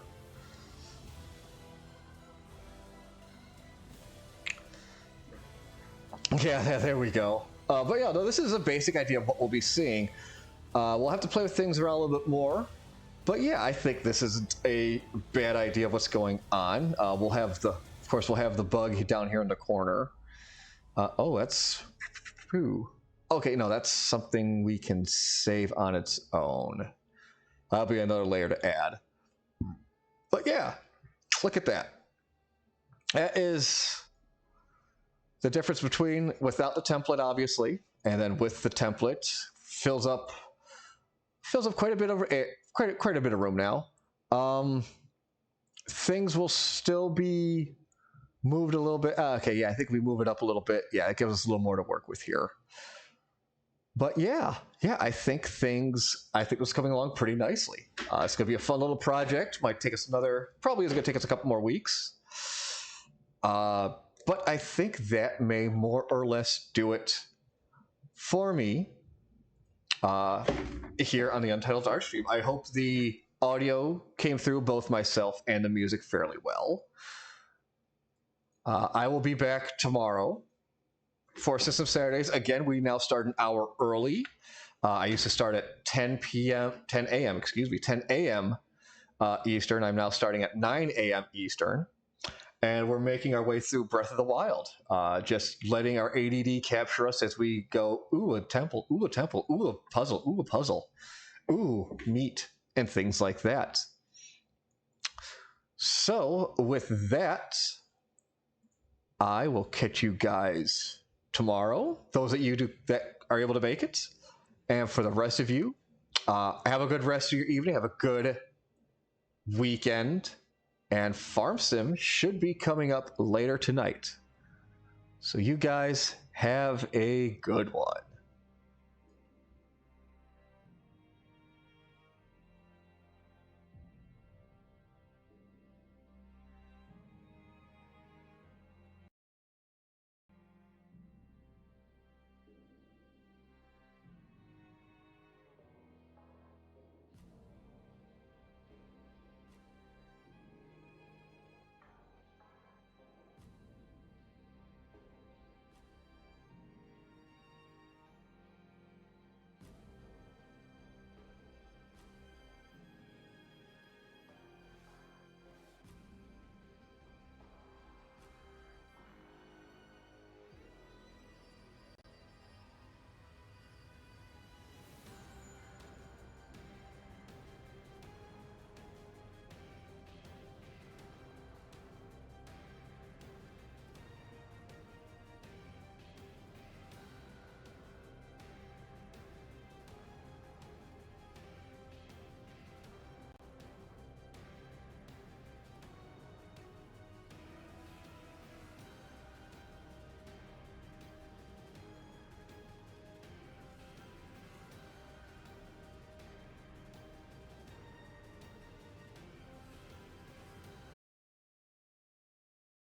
Yeah, there we go. But yeah, no, this is a basic idea of what we'll be seeing. We'll have to play with things around a little bit more. But yeah, I think this isn't a bad idea of what's going on. We'll have the, of course, we'll have the bug down here in the corner. Oh, that's, whew. Okay, no, that's something we can save on its own. That'll be another layer to add. But yeah, look at that. That is the difference between without the template, obviously, and then with the template. Fills up quite a bit of quite a bit of room now. Things will still be moved a little bit. Okay, yeah, I think we move it up a little bit. Yeah, it gives us a little more to work with here. But yeah, I think it's coming along pretty nicely. It's gonna be a fun little project. Might take us probably is gonna take us a couple more weeks. But I think that may more or less do it for me here on the Untitled Art stream. I hope the audio came through, both myself and the music, fairly well. I will be back tomorrow for System Saturdays. Again, we now start an hour early. I used to start at 10 a.m. Eastern. I'm now starting at 9 a.m. Eastern. And we're making our way through Breath of the Wild, just letting our ADD capture us as we go, ooh, a temple, ooh, a temple, ooh, a puzzle, ooh, a puzzle, ooh, neat, and things like that. So with that, I will catch you guys tomorrow, those that you do that are able to make it. And for the rest of you, have a good rest of your evening. Have a good weekend. And Farm Sim should be coming up later tonight. So you guys have a good one.